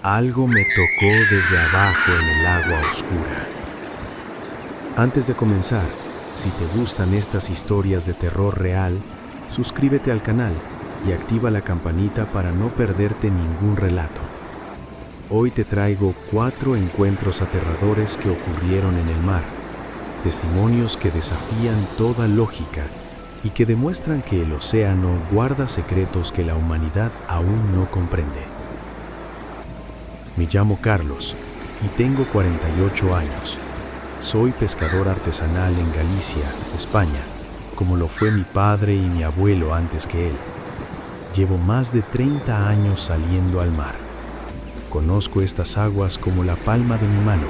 Algo me tocó desde abajo en el agua oscura. Antes de comenzar, si te gustan estas historias de terror real, suscríbete al canal y activa la campanita para no perderte ningún relato. Hoy te traigo 4 encuentros aterradores que ocurrieron en el mar, testimonios que desafían toda lógica y que demuestran que el océano guarda secretos que la humanidad aún no comprende. Me llamo Carlos y tengo 48 años. Soy pescador artesanal en Galicia, España, como lo fue mi padre y mi abuelo antes que él. Llevo más de 30 años saliendo al mar. Conozco estas aguas como la palma de mi mano.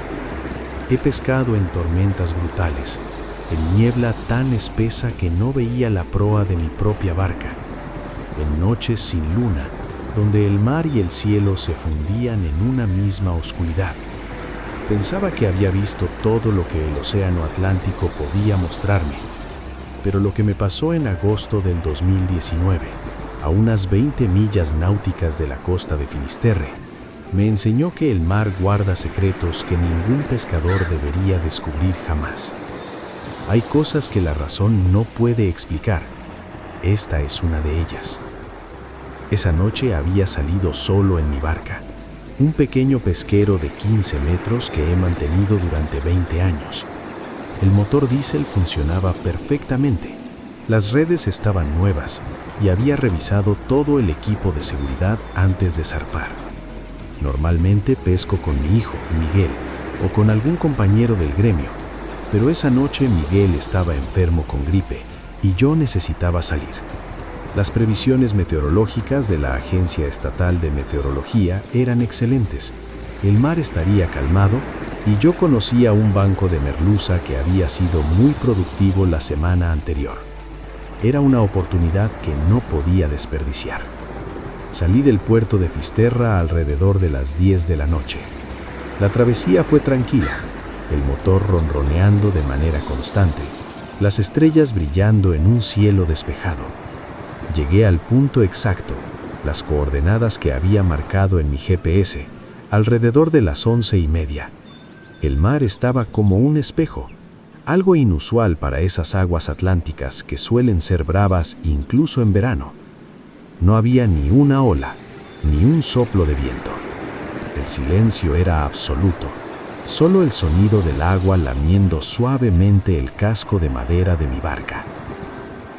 He pescado en tormentas brutales, en niebla tan espesa que no veía la proa de mi propia barca, en noches sin luna, donde el mar y el cielo se fundían en una misma oscuridad. Pensaba que había visto todo lo que el océano Atlántico podía mostrarme, pero lo que me pasó en agosto del 2019, a unas 20 millas náuticas de la costa de Finisterre, me enseñó que el mar guarda secretos que ningún pescador debería descubrir jamás. Hay cosas que la razón no puede explicar. Esta es una de ellas. Esa noche había salido solo en mi barca, un pequeño pesquero de 15 metros que he mantenido durante 20 años. El motor diésel funcionaba perfectamente, las redes estaban nuevas y había revisado todo el equipo de seguridad antes de zarpar. Normalmente pesco con mi hijo, Miguel, o con algún compañero del gremio, pero esa noche Miguel estaba enfermo con gripe y yo necesitaba salir. Las previsiones meteorológicas de la Agencia Estatal de Meteorología eran excelentes. El mar estaría calmado y yo conocía un banco de merluza que había sido muy productivo la semana anterior. Era una oportunidad que no podía desperdiciar. Salí del puerto de Fisterra alrededor de las 10 de la noche. La travesía fue tranquila, el motor ronroneando de manera constante, las estrellas brillando en un cielo despejado. Llegué al punto exacto, las coordenadas que había marcado en mi GPS, alrededor de las 11:30. El mar estaba como un espejo, algo inusual para esas aguas atlánticas que suelen ser bravas incluso en verano. No había ni una ola, ni un soplo de viento. El silencio era absoluto, solo el sonido del agua lamiendo suavemente el casco de madera de mi barca.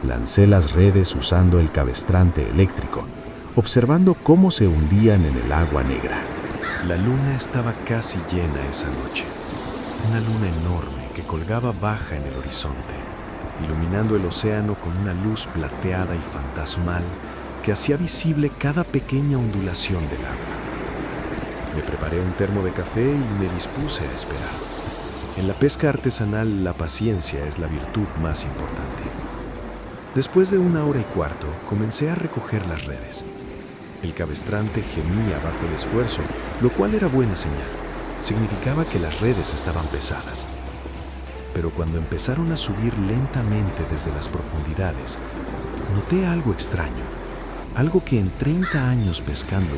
Lancé las redes usando el cabestrante eléctrico, observando cómo se hundían en el agua negra. La luna estaba casi llena esa noche. Una luna enorme que colgaba baja en el horizonte, iluminando el océano con una luz plateada y fantasmal que hacía visible cada pequeña ondulación del agua. Me preparé un termo de café y me dispuse a esperar. En la pesca artesanal, la paciencia es la virtud más importante. Después de 1 hora y cuarto, comencé a recoger las redes. El cabestrante gemía bajo el esfuerzo, lo cual era buena señal. Significaba que las redes estaban pesadas. Pero cuando empezaron a subir lentamente desde las profundidades, noté algo extraño, algo que en 30 años pescando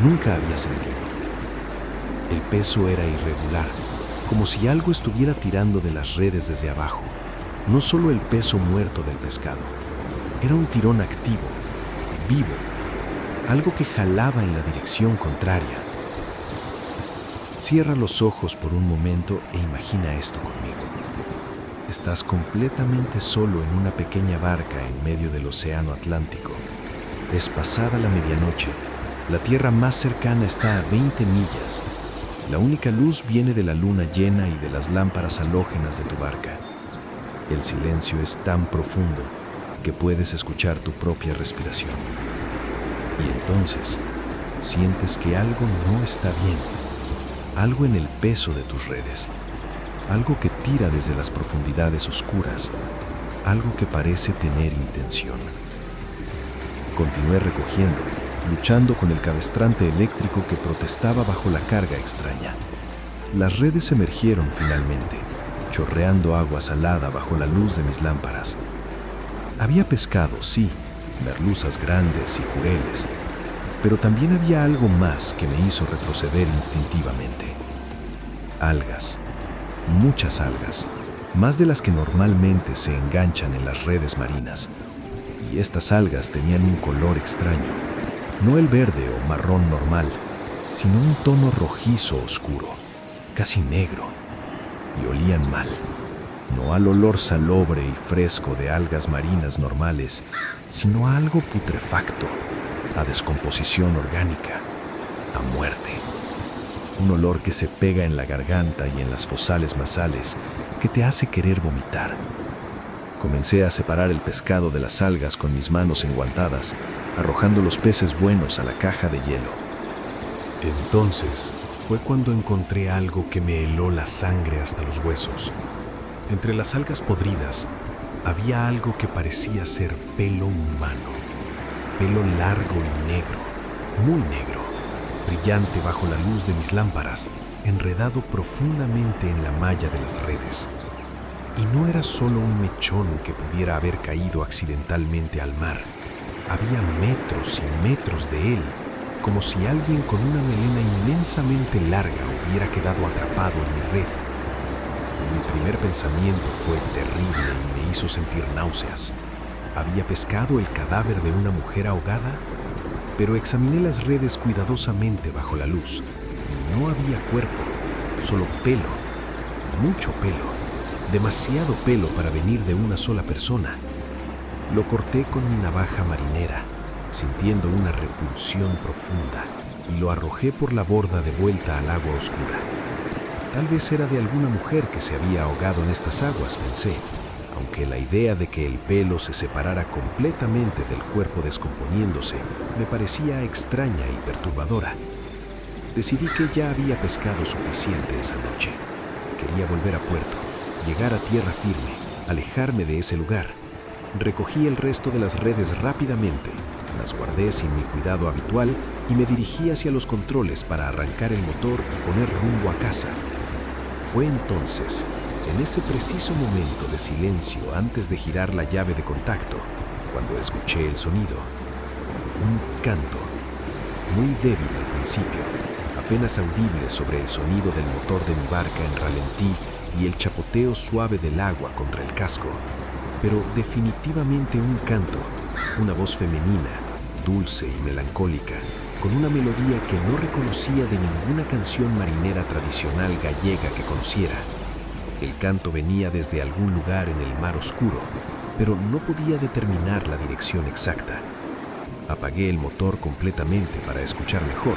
nunca había sentido. El peso era irregular, como si algo estuviera tirando de las redes desde abajo. No solo el peso muerto del pescado, era un tirón activo, vivo, algo que jalaba en la dirección contraria. Cierra los ojos por un momento e imagina esto conmigo. Estás completamente solo en una pequeña barca en medio del océano Atlántico. Es pasada la medianoche, la tierra más cercana está a 20 millas. La única luz viene de la luna llena y de las lámparas halógenas de tu barca. El silencio es tan profundo que puedes escuchar tu propia respiración. Y entonces sientes que algo no está bien, algo en el peso de tus redes, algo que tira desde las profundidades oscuras, algo que parece tener intención. Continué recogiendo, luchando con el cabestrante eléctrico que protestaba bajo la carga extraña. Las redes emergieron finalmente, chorreando agua salada bajo la luz de mis lámparas. Había pescado, sí, merluzas grandes y jureles, Pero también había algo más que me hizo retroceder instintivamente. Algas, muchas algas, más de las que normalmente se enganchan en las redes marinas. Y estas algas tenían un color extraño, no el verde o marrón normal, sino un tono rojizo oscuro, casi negro, y olían mal. No al olor salobre y fresco de algas marinas normales, sino a algo putrefacto, a descomposición orgánica, a muerte. Un olor que se pega en la garganta y en las fosales nasales, que te hace querer vomitar. Comencé a separar el pescado de las algas con mis manos enguantadas, arrojando los peces buenos a la caja de hielo. Entonces fue cuando encontré algo que me heló la sangre hasta los huesos. Entre las algas podridas había algo que parecía ser pelo humano. Pelo largo y negro, muy negro, brillante bajo la luz de mis lámparas, enredado profundamente en la malla de las redes. Y no era solo un mechón que pudiera haber caído accidentalmente al mar. Había metros y metros de él, como si alguien con una melena inmensamente larga hubiera quedado atrapado en mi red. Mi primer pensamiento fue terrible y me hizo sentir náuseas. ¿Había pescado el cadáver de una mujer ahogada? Pero examiné las redes cuidadosamente bajo la luz y no había cuerpo, solo pelo, mucho pelo, demasiado pelo para venir de una sola persona. Lo corté con mi navaja marinera, sintiendo una repulsión profunda, y lo arrojé por la borda de vuelta al agua oscura. Tal vez era de alguna mujer que se había ahogado en estas aguas, pensé, aunque la idea de que el pelo se separara completamente del cuerpo descomponiéndose me parecía extraña y perturbadora. Decidí que ya había pescado suficiente esa noche. Quería volver a puerto, llegar a tierra firme, alejarme de ese lugar. Recogí el resto de las redes rápidamente, las guardé sin mi cuidado habitual y me dirigí hacia los controles para arrancar el motor y poner rumbo a casa. Fue entonces, en ese preciso momento de silencio antes de girar la llave de contacto, cuando escuché el sonido. Un canto, muy débil al principio, apenas audible sobre el sonido del motor de mi barca en ralentí y el chapoteo suave del agua contra el casco, pero definitivamente un canto, una voz femenina, dulce y melancólica, con una melodía que no reconocía de ninguna canción marinera tradicional gallega que conociera. El canto venía desde algún lugar en el mar oscuro, pero no podía determinar la dirección exacta. Apagué el motor completamente para escuchar mejor,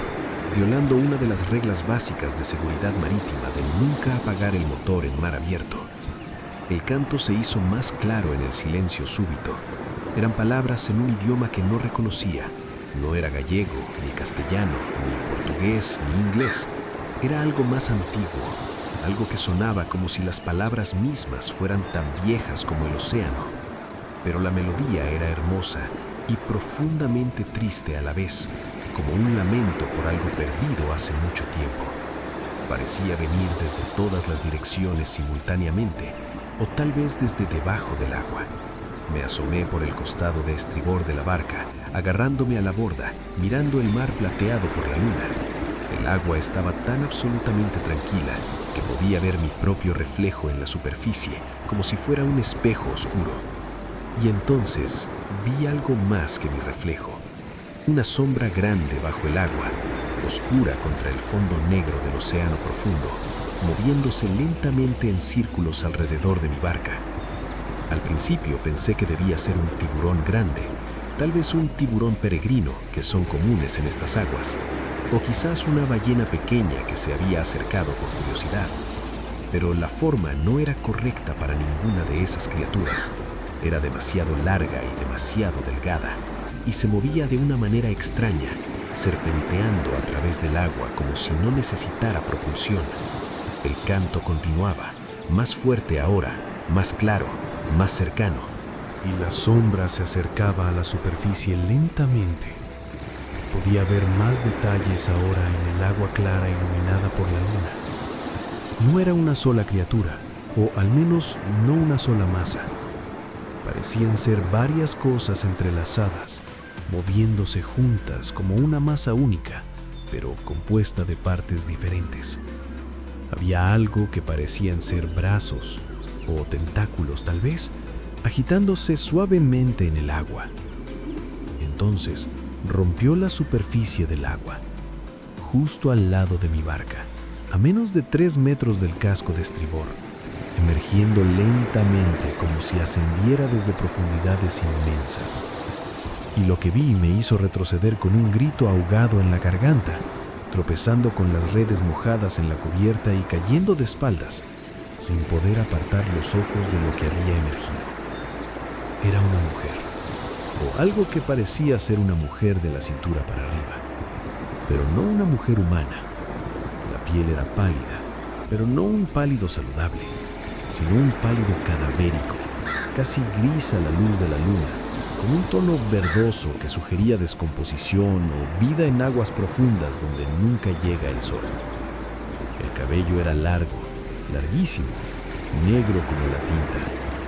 violando una de las reglas básicas de seguridad marítima de nunca apagar el motor en mar abierto. El canto se hizo más claro en el silencio súbito. Eran palabras en un idioma que no reconocía. No era gallego, ni castellano, ni portugués, ni inglés. Era algo más antiguo, algo que sonaba como si las palabras mismas fueran tan viejas como el océano. Pero la melodía era hermosa y profundamente triste a la vez, como un lamento por algo perdido hace mucho tiempo. Parecía venir desde todas las direcciones simultáneamente, o tal vez desde debajo del agua. Me asomé por el costado de estribor de la barca, agarrándome a la borda, mirando el mar plateado por la luna. El agua estaba tan absolutamente tranquila que podía ver mi propio reflejo en la superficie, como si fuera un espejo oscuro. Y entonces vi algo más que mi reflejo. Una sombra grande bajo el agua, oscura contra el fondo negro del océano profundo, moviéndose lentamente en círculos alrededor de mi barca. Al principio pensé que debía ser un tiburón grande, tal vez un tiburón peregrino, que son comunes en estas aguas, o quizás una ballena pequeña que se había acercado por curiosidad. Pero la forma no era correcta para ninguna de esas criaturas. Era demasiado larga y demasiado delgada, y se movía de una manera extraña, serpenteando a través del agua como si no necesitara propulsión. El canto continuaba, más fuerte ahora, más claro, más cercano. Y la sombra se acercaba a la superficie lentamente. Podía ver más detalles ahora en el agua clara iluminada por la luna. No era una sola criatura, o al menos no una sola masa. Parecían ser varias cosas entrelazadas, moviéndose juntas como una masa única, pero compuesta de partes diferentes. Había algo que parecían ser brazos o tentáculos, tal vez, agitándose suavemente en el agua. Entonces rompió la superficie del agua, justo al lado de mi barca, a menos de 3 metros del casco de estribor, emergiendo lentamente como si ascendiera desde profundidades inmensas. Y lo que vi me hizo retroceder con un grito ahogado en la garganta, tropezando con las redes mojadas en la cubierta y cayendo de espaldas, sin poder apartar los ojos de lo que había emergido. Era una mujer, o algo que parecía ser una mujer de la cintura para arriba, pero no una mujer humana. La piel era pálida, pero no un pálido saludable, sino un pálido cadavérico, casi gris a la luz de la luna, con un tono verdoso que sugería descomposición o vida en aguas profundas donde nunca llega el sol. El cabello era largo, larguísimo, negro como la tinta,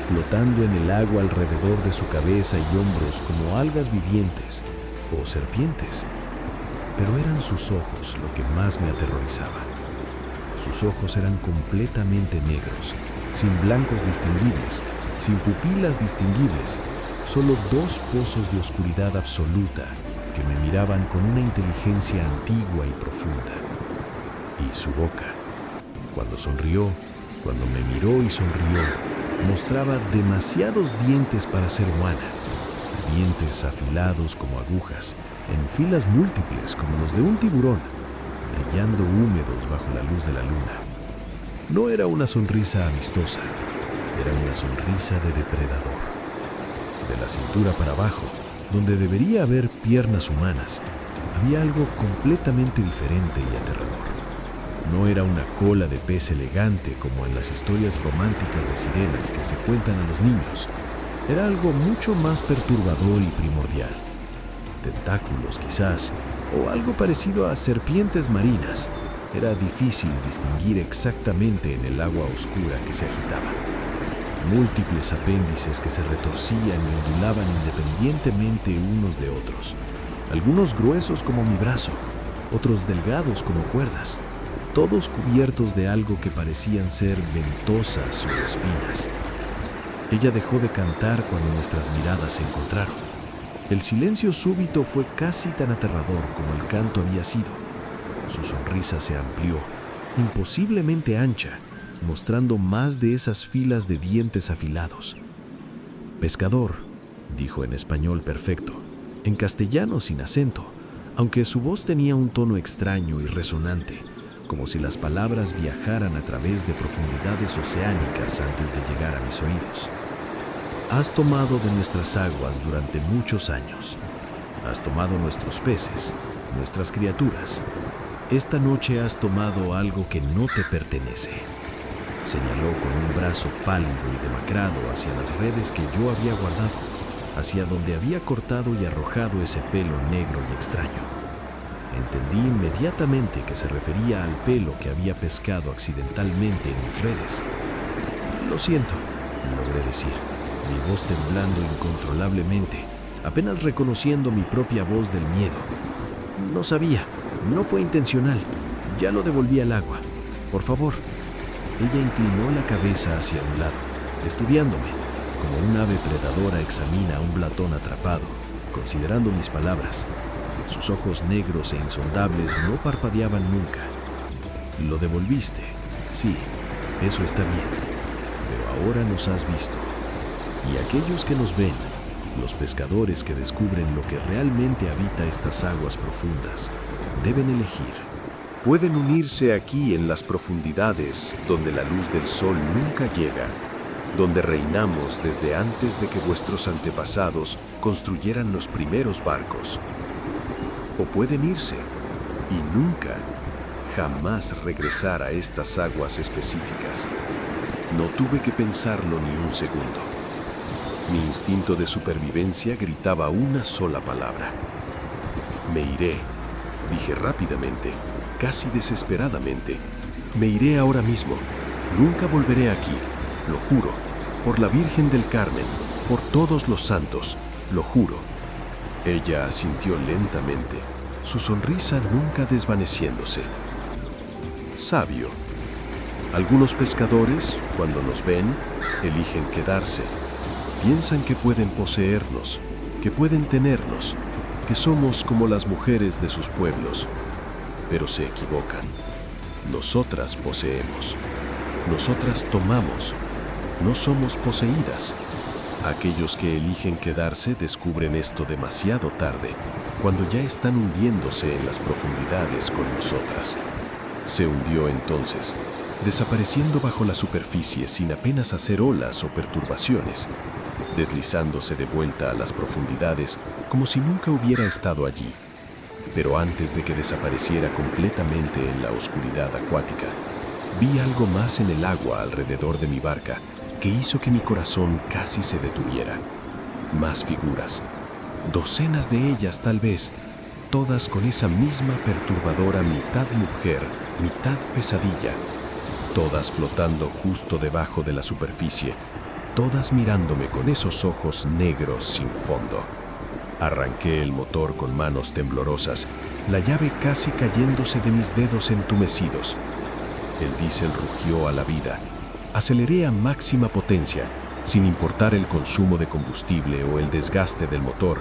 flotando en el agua alrededor de su cabeza y hombros como algas vivientes o serpientes. Pero eran sus ojos lo que más me aterrorizaba. Sus ojos eran completamente negros, sin blancos distinguibles, sin pupilas distinguibles, solo 2 pozos de oscuridad absoluta que me miraban con una inteligencia antigua y profunda. Y su boca, cuando sonrió, cuando me miró y sonrió, mostraba demasiados dientes para ser humana, dientes afilados como agujas, en filas múltiples como los de un tiburón, brillando húmedos bajo la luz de la luna. No era una sonrisa amistosa, era una sonrisa de depredador. De la cintura para abajo, donde debería haber piernas humanas, había algo completamente diferente y aterrador. No era una cola de pez elegante como en las historias románticas de sirenas que se cuentan a los niños. Era algo mucho más perturbador y primordial. Tentáculos quizás, o algo parecido a serpientes marinas. Era difícil distinguir exactamente en el agua oscura que se agitaba. Múltiples apéndices que se retorcían y ondulaban independientemente unos de otros. Algunos gruesos como mi brazo, otros delgados como cuerdas, todos cubiertos de algo que parecían ser ventosas o espinas. Ella dejó de cantar cuando nuestras miradas se encontraron. El silencio súbito fue casi tan aterrador como el canto había sido. Su sonrisa se amplió, imposiblemente ancha, mostrando más de esas filas de dientes afilados. «Pescador», dijo en español perfecto, en castellano sin acento, aunque su voz tenía un tono extraño y resonante, como si las palabras viajaran a través de profundidades oceánicas antes de llegar a mis oídos. «Has tomado de nuestras aguas durante muchos años. Has tomado nuestros peces, nuestras criaturas. Esta noche has tomado algo que no te pertenece». Señaló con un brazo pálido y demacrado hacia las redes que yo había guardado, hacia donde había cortado y arrojado ese pelo negro y extraño. Entendí inmediatamente que se refería al pelo que había pescado accidentalmente en mis redes. «Lo siento», logré decir, mi voz temblando incontrolablemente, apenas reconociendo mi propia voz del miedo. «No sabía, no fue intencional, ya lo devolví al agua. Por favor». Ella inclinó la cabeza hacia un lado, estudiándome, como un ave predadora examina a un blatón atrapado, considerando mis palabras. Sus ojos negros e insondables no parpadeaban nunca. «Lo devolviste, sí, eso está bien, pero ahora nos has visto. Y aquellos que nos ven, los pescadores que descubren lo que realmente habita estas aguas profundas, deben elegir. Pueden unirse aquí en las profundidades donde la luz del sol nunca llega, donde reinamos desde antes de que vuestros antepasados construyeran los primeros barcos. O pueden irse y nunca, jamás regresar a estas aguas específicas. No tuve que pensarlo ni un segundo. Mi instinto de supervivencia gritaba una sola palabra. «Me iré», dije rápidamente, casi desesperadamente. «Me iré ahora mismo. Nunca volveré aquí, lo juro, por la Virgen del Carmen, por todos los santos, lo juro». Ella asintió lentamente, su sonrisa nunca desvaneciéndose. Sabio. Algunos pescadores, cuando nos ven, eligen quedarse. Piensan que pueden poseernos, que pueden tenernos, que somos como las mujeres de sus pueblos. Pero se equivocan. Nosotras poseemos. Nosotras tomamos. No somos poseídas. Aquellos que eligen quedarse descubren esto demasiado tarde, cuando ya están hundiéndose en las profundidades con nosotras. Se hundió entonces, desapareciendo bajo la superficie sin apenas hacer olas o perturbaciones, deslizándose de vuelta a las profundidades como si nunca hubiera estado allí. Pero antes de que desapareciera completamente en la oscuridad acuática, vi algo más en el agua alrededor de mi barca que hizo que mi corazón casi se detuviera. Más figuras, docenas de ellas tal vez, todas con esa misma perturbadora mitad mujer, mitad pesadilla, todas flotando justo debajo de la superficie, todas mirándome con esos ojos negros sin fondo. Arranqué el motor con manos temblorosas, la llave casi cayéndose de mis dedos entumecidos. El diésel rugió a la vida. Aceleré a máxima potencia, sin importar el consumo de combustible o el desgaste del motor,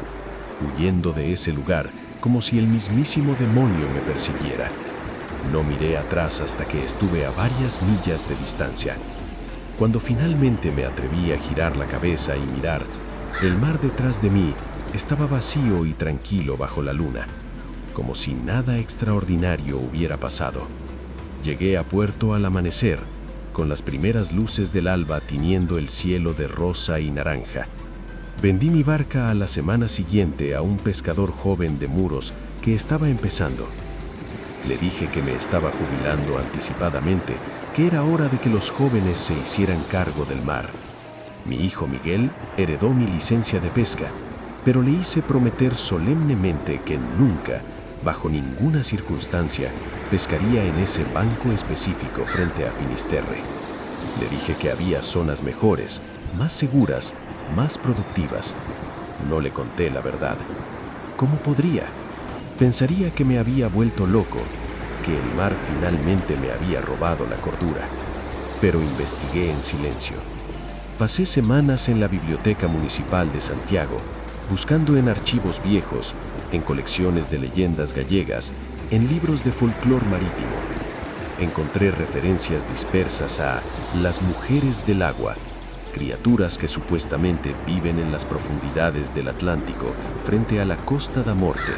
huyendo de ese lugar como si el mismísimo demonio me persiguiera. No miré atrás hasta que estuve a varias millas de distancia. Cuando finalmente me atreví a girar la cabeza y mirar, el mar detrás de mí estaba vacío y tranquilo bajo la luna, como si nada extraordinario hubiera pasado. Llegué a puerto al amanecer, con las primeras luces del alba tiñendo el cielo de rosa y naranja. Vendí mi barca a la semana siguiente a un pescador joven de Muros que estaba empezando. Le dije que me estaba jubilando anticipadamente, que era hora de que los jóvenes se hicieran cargo del mar. Mi hijo Miguel heredó mi licencia de pesca, pero le hice prometer solemnemente que nunca, bajo ninguna circunstancia, pescaría en ese banco específico frente a Finisterre. Le dije que había zonas mejores, más seguras, más productivas. No le conté la verdad. ¿Cómo podría? Pensaría que me había vuelto loco, que el mar finalmente me había robado la cordura. Pero investigué en silencio. Pasé semanas en la Biblioteca Municipal de Santiago, buscando en archivos viejos, en colecciones de leyendas gallegas, en libros de folclor marítimo. Encontré referencias dispersas a las mujeres del agua, criaturas que supuestamente viven en las profundidades del Atlántico frente a la Costa da Morte,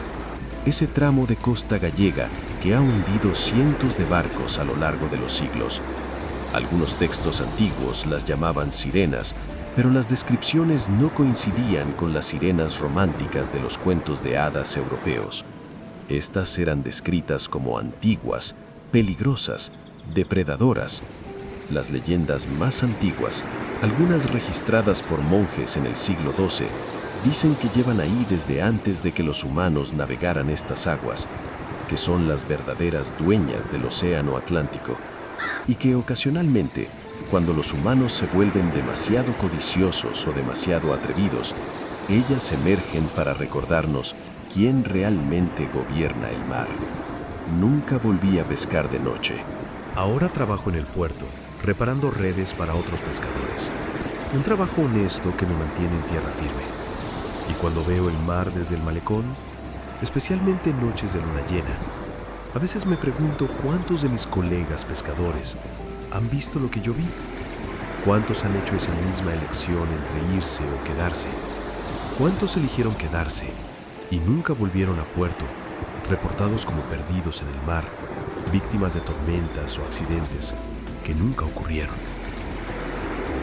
ese tramo de costa gallega que ha hundido cientos de barcos a lo largo de los siglos. Algunos textos antiguos las llamaban sirenas, pero las descripciones no coincidían con las sirenas románticas de los cuentos de hadas europeos. Estas eran descritas como antiguas, peligrosas, depredadoras. Las leyendas más antiguas, algunas registradas por monjes en el siglo XII, dicen que llevan ahí desde antes de que los humanos navegaran estas aguas, que son las verdaderas dueñas del océano Atlántico, y que ocasionalmente, cuando los humanos se vuelven demasiado codiciosos o demasiado atrevidos, ellas emergen para recordarnos quién realmente gobierna el mar. Nunca volví a pescar de noche. Ahora trabajo en el puerto, reparando redes para otros pescadores. Un trabajo honesto que me mantiene en tierra firme. Y cuando veo el mar desde el malecón, especialmente en noches de luna llena, a veces me pregunto cuántos de mis colegas pescadores han visto lo que yo vi. ¿Cuántos han hecho esa misma elección entre irse o quedarse? ¿Cuántos eligieron quedarse y nunca volvieron a puerto, reportados como perdidos en el mar, víctimas de tormentas o accidentes que nunca ocurrieron?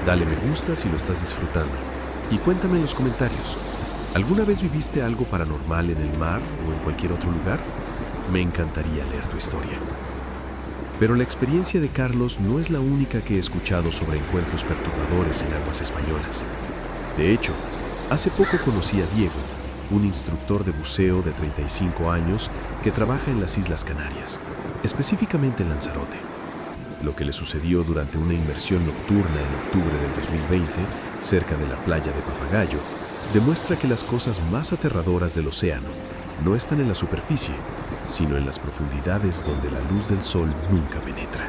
Dale me gusta si lo estás disfrutando y cuéntame en los comentarios. ¿Alguna vez viviste algo paranormal en el mar o en cualquier otro lugar? Me encantaría leer tu historia. Pero la experiencia de Carlos no es la única que he escuchado sobre encuentros perturbadores en aguas españolas. De hecho, hace poco conocí a Diego, un instructor de buceo de 35 años que trabaja en las Islas Canarias, específicamente en Lanzarote. Lo que le sucedió durante una inmersión nocturna en octubre del 2020, cerca de la playa de Papagayo, demuestra que las cosas más aterradoras del océano no están en la superficie, sino en las profundidades donde la luz del sol nunca penetra.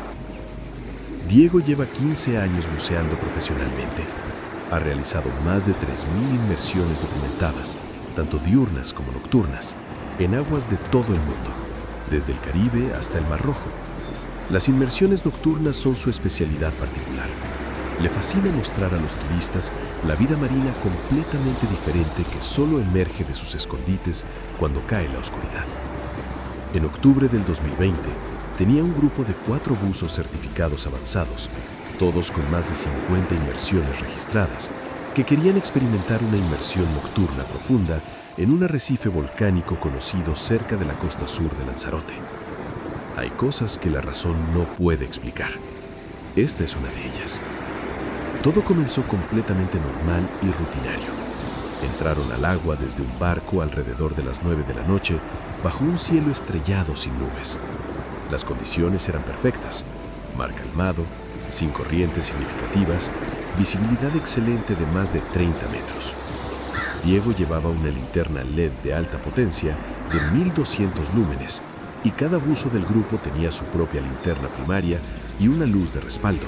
Diego lleva 15 años buceando profesionalmente. Ha realizado más de 3.000 inmersiones documentadas, tanto diurnas como nocturnas, en aguas de todo el mundo, desde el Caribe hasta el Mar Rojo. Las inmersiones nocturnas son su especialidad particular. Le fascina mostrar a los turistas la vida marina completamente diferente que solo emerge de sus escondites cuando cae la oscuridad. En octubre del 2020, tenía un grupo de 4 buzos certificados avanzados, todos con más de 50 inmersiones registradas, que querían experimentar una inmersión nocturna profunda en un arrecife volcánico conocido cerca de la costa sur de Lanzarote. Hay cosas que la razón no puede explicar. Esta es una de ellas. Todo comenzó completamente normal y rutinario. Entraron al agua desde un barco alrededor de las 9 de la noche, bajo un cielo estrellado sin nubes. Las condiciones eran perfectas: mar calmado, sin corrientes significativas, visibilidad excelente de más de 30 metros. Diego llevaba una linterna LED de alta potencia de 1200 lúmenes y cada buzo del grupo tenía su propia linterna primaria y una luz de respaldo.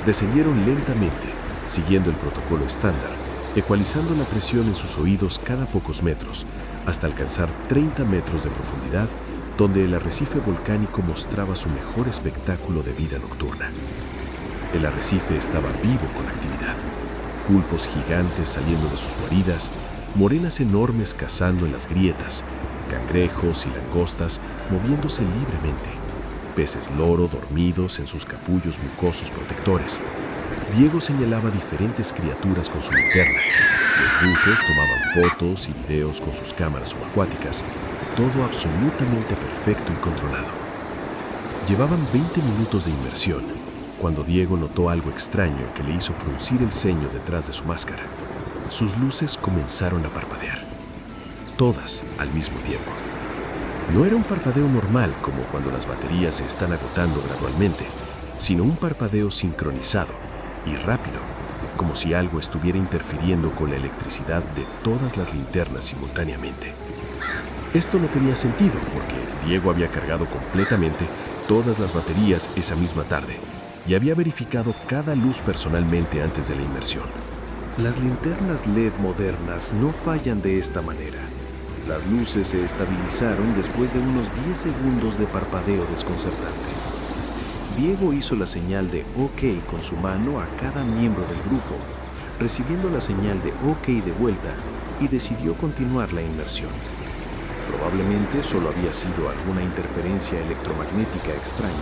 Descendieron lentamente, siguiendo el protocolo estándar, ecualizando la presión en sus oídos cada pocos metros, hasta alcanzar 30 metros de profundidad, donde el arrecife volcánico mostraba su mejor espectáculo de vida nocturna. El arrecife estaba vivo con actividad. Pulpos gigantes saliendo de sus guaridas, morenas enormes cazando en las grietas, cangrejos y langostas moviéndose libremente, peces loro dormidos en sus capullos mucosos protectores. Diego señalaba diferentes criaturas con su linterna. Los buzos tomaban fotos y videos con sus cámaras subacuáticas, todo absolutamente perfecto y controlado. Llevaban 20 minutos de inmersión cuando Diego notó algo extraño que le hizo fruncir el ceño detrás de su máscara. Sus luces comenzaron a parpadear, todas al mismo tiempo. No era un parpadeo normal como cuando las baterías se están agotando gradualmente, sino un parpadeo sincronizado y rápido, como si algo estuviera interfiriendo con la electricidad de todas las linternas simultáneamente. Esto no tenía sentido porque Diego había cargado completamente todas las baterías esa misma tarde y había verificado cada luz personalmente antes de la inmersión. Las linternas LED modernas no fallan de esta manera. Las luces se estabilizaron después de unos 10 segundos de parpadeo desconcertante. Diego hizo la señal de OK con su mano a cada miembro del grupo, recibiendo la señal de OK de vuelta, y decidió continuar la inmersión. Probablemente solo había sido alguna interferencia electromagnética extraña,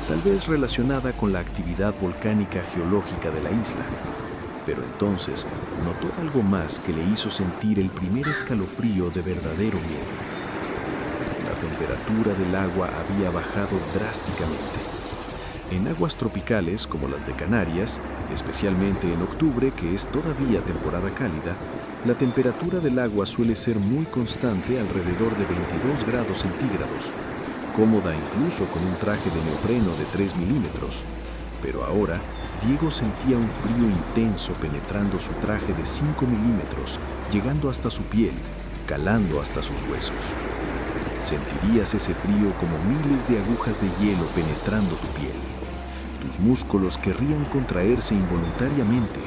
tal vez relacionada con la actividad volcánica geológica de la isla. Pero entonces notó algo más que le hizo sentir el primer escalofrío de verdadero miedo. La temperatura del agua había bajado drásticamente. En aguas tropicales como las de Canarias, especialmente en octubre, que es todavía temporada cálida, la temperatura del agua suele ser muy constante, alrededor de 22 grados centígrados, cómoda incluso con un traje de neopreno de 3 milímetros. Pero ahora, Diego sentía un frío intenso penetrando su traje de 5 milímetros, llegando hasta su piel, calando hasta sus huesos. Sentirías ese frío como miles de agujas de hielo penetrando tu piel. Tus músculos querrían contraerse involuntariamente.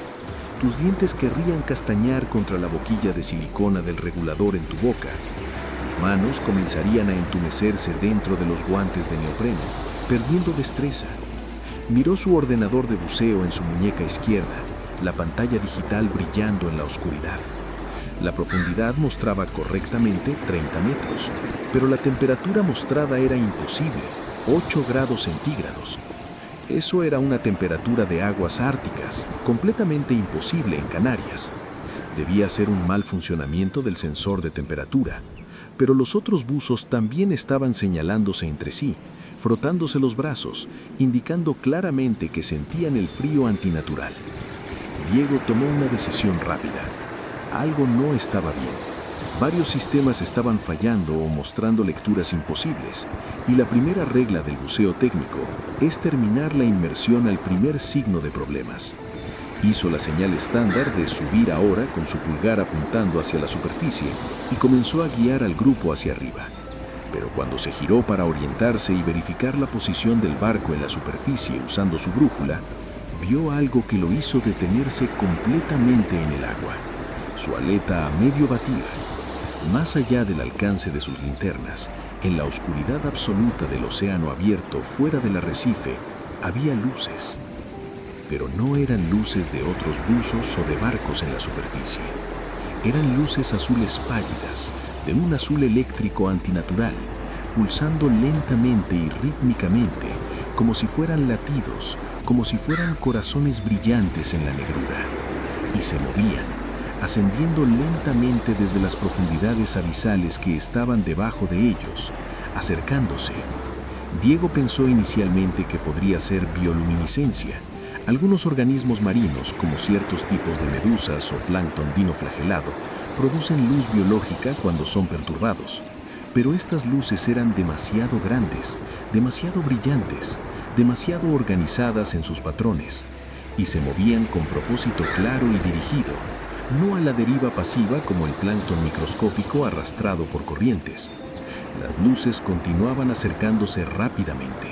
Tus dientes querrían castañar contra la boquilla de silicona del regulador en tu boca. Tus manos comenzarían a entumecerse dentro de los guantes de neopreno, perdiendo destreza. Miró su ordenador de buceo en su muñeca izquierda, la pantalla digital brillando en la oscuridad. La profundidad mostraba correctamente 30 metros, pero la temperatura mostrada era imposible, 8 grados centígrados. Eso era una temperatura de aguas árticas, completamente imposible en Canarias. Debía ser un mal funcionamiento del sensor de temperatura, pero los otros buzos también estaban señalándose entre sí, frotándose los brazos, indicando claramente que sentían el frío antinatural. Diego tomó una decisión rápida. Algo no estaba bien. Varios sistemas estaban fallando o mostrando lecturas imposibles, y la primera regla del buceo técnico es terminar la inmersión al primer signo de problemas. Hizo la señal estándar de subir ahora con su pulgar apuntando hacia la superficie y comenzó a guiar al grupo hacia arriba. Pero cuando se giró para orientarse y verificar la posición del barco en la superficie usando su brújula, vio algo que lo hizo detenerse completamente en el agua. Su aleta a medio batir. Más allá del alcance de sus linternas, en la oscuridad absoluta del océano abierto fuera del arrecife, había luces. Pero no eran luces de otros buzos o de barcos en la superficie. Eran luces azules pálidas, de un azul eléctrico antinatural, pulsando lentamente y rítmicamente, como si fueran latidos, como si fueran corazones brillantes en la negrura. Y se movían, ascendiendo lentamente desde las profundidades abisales que estaban debajo de ellos, acercándose. Diego pensó inicialmente que podría ser bioluminiscencia. Algunos organismos marinos, como ciertos tipos de medusas o plancton dinoflagelado, producen luz biológica cuando son perturbados. Pero estas luces eran demasiado grandes, demasiado brillantes, demasiado organizadas en sus patrones, y se movían con propósito claro y dirigido, no a la deriva pasiva como el plancton microscópico arrastrado por corrientes. Las luces continuaban acercándose rápidamente.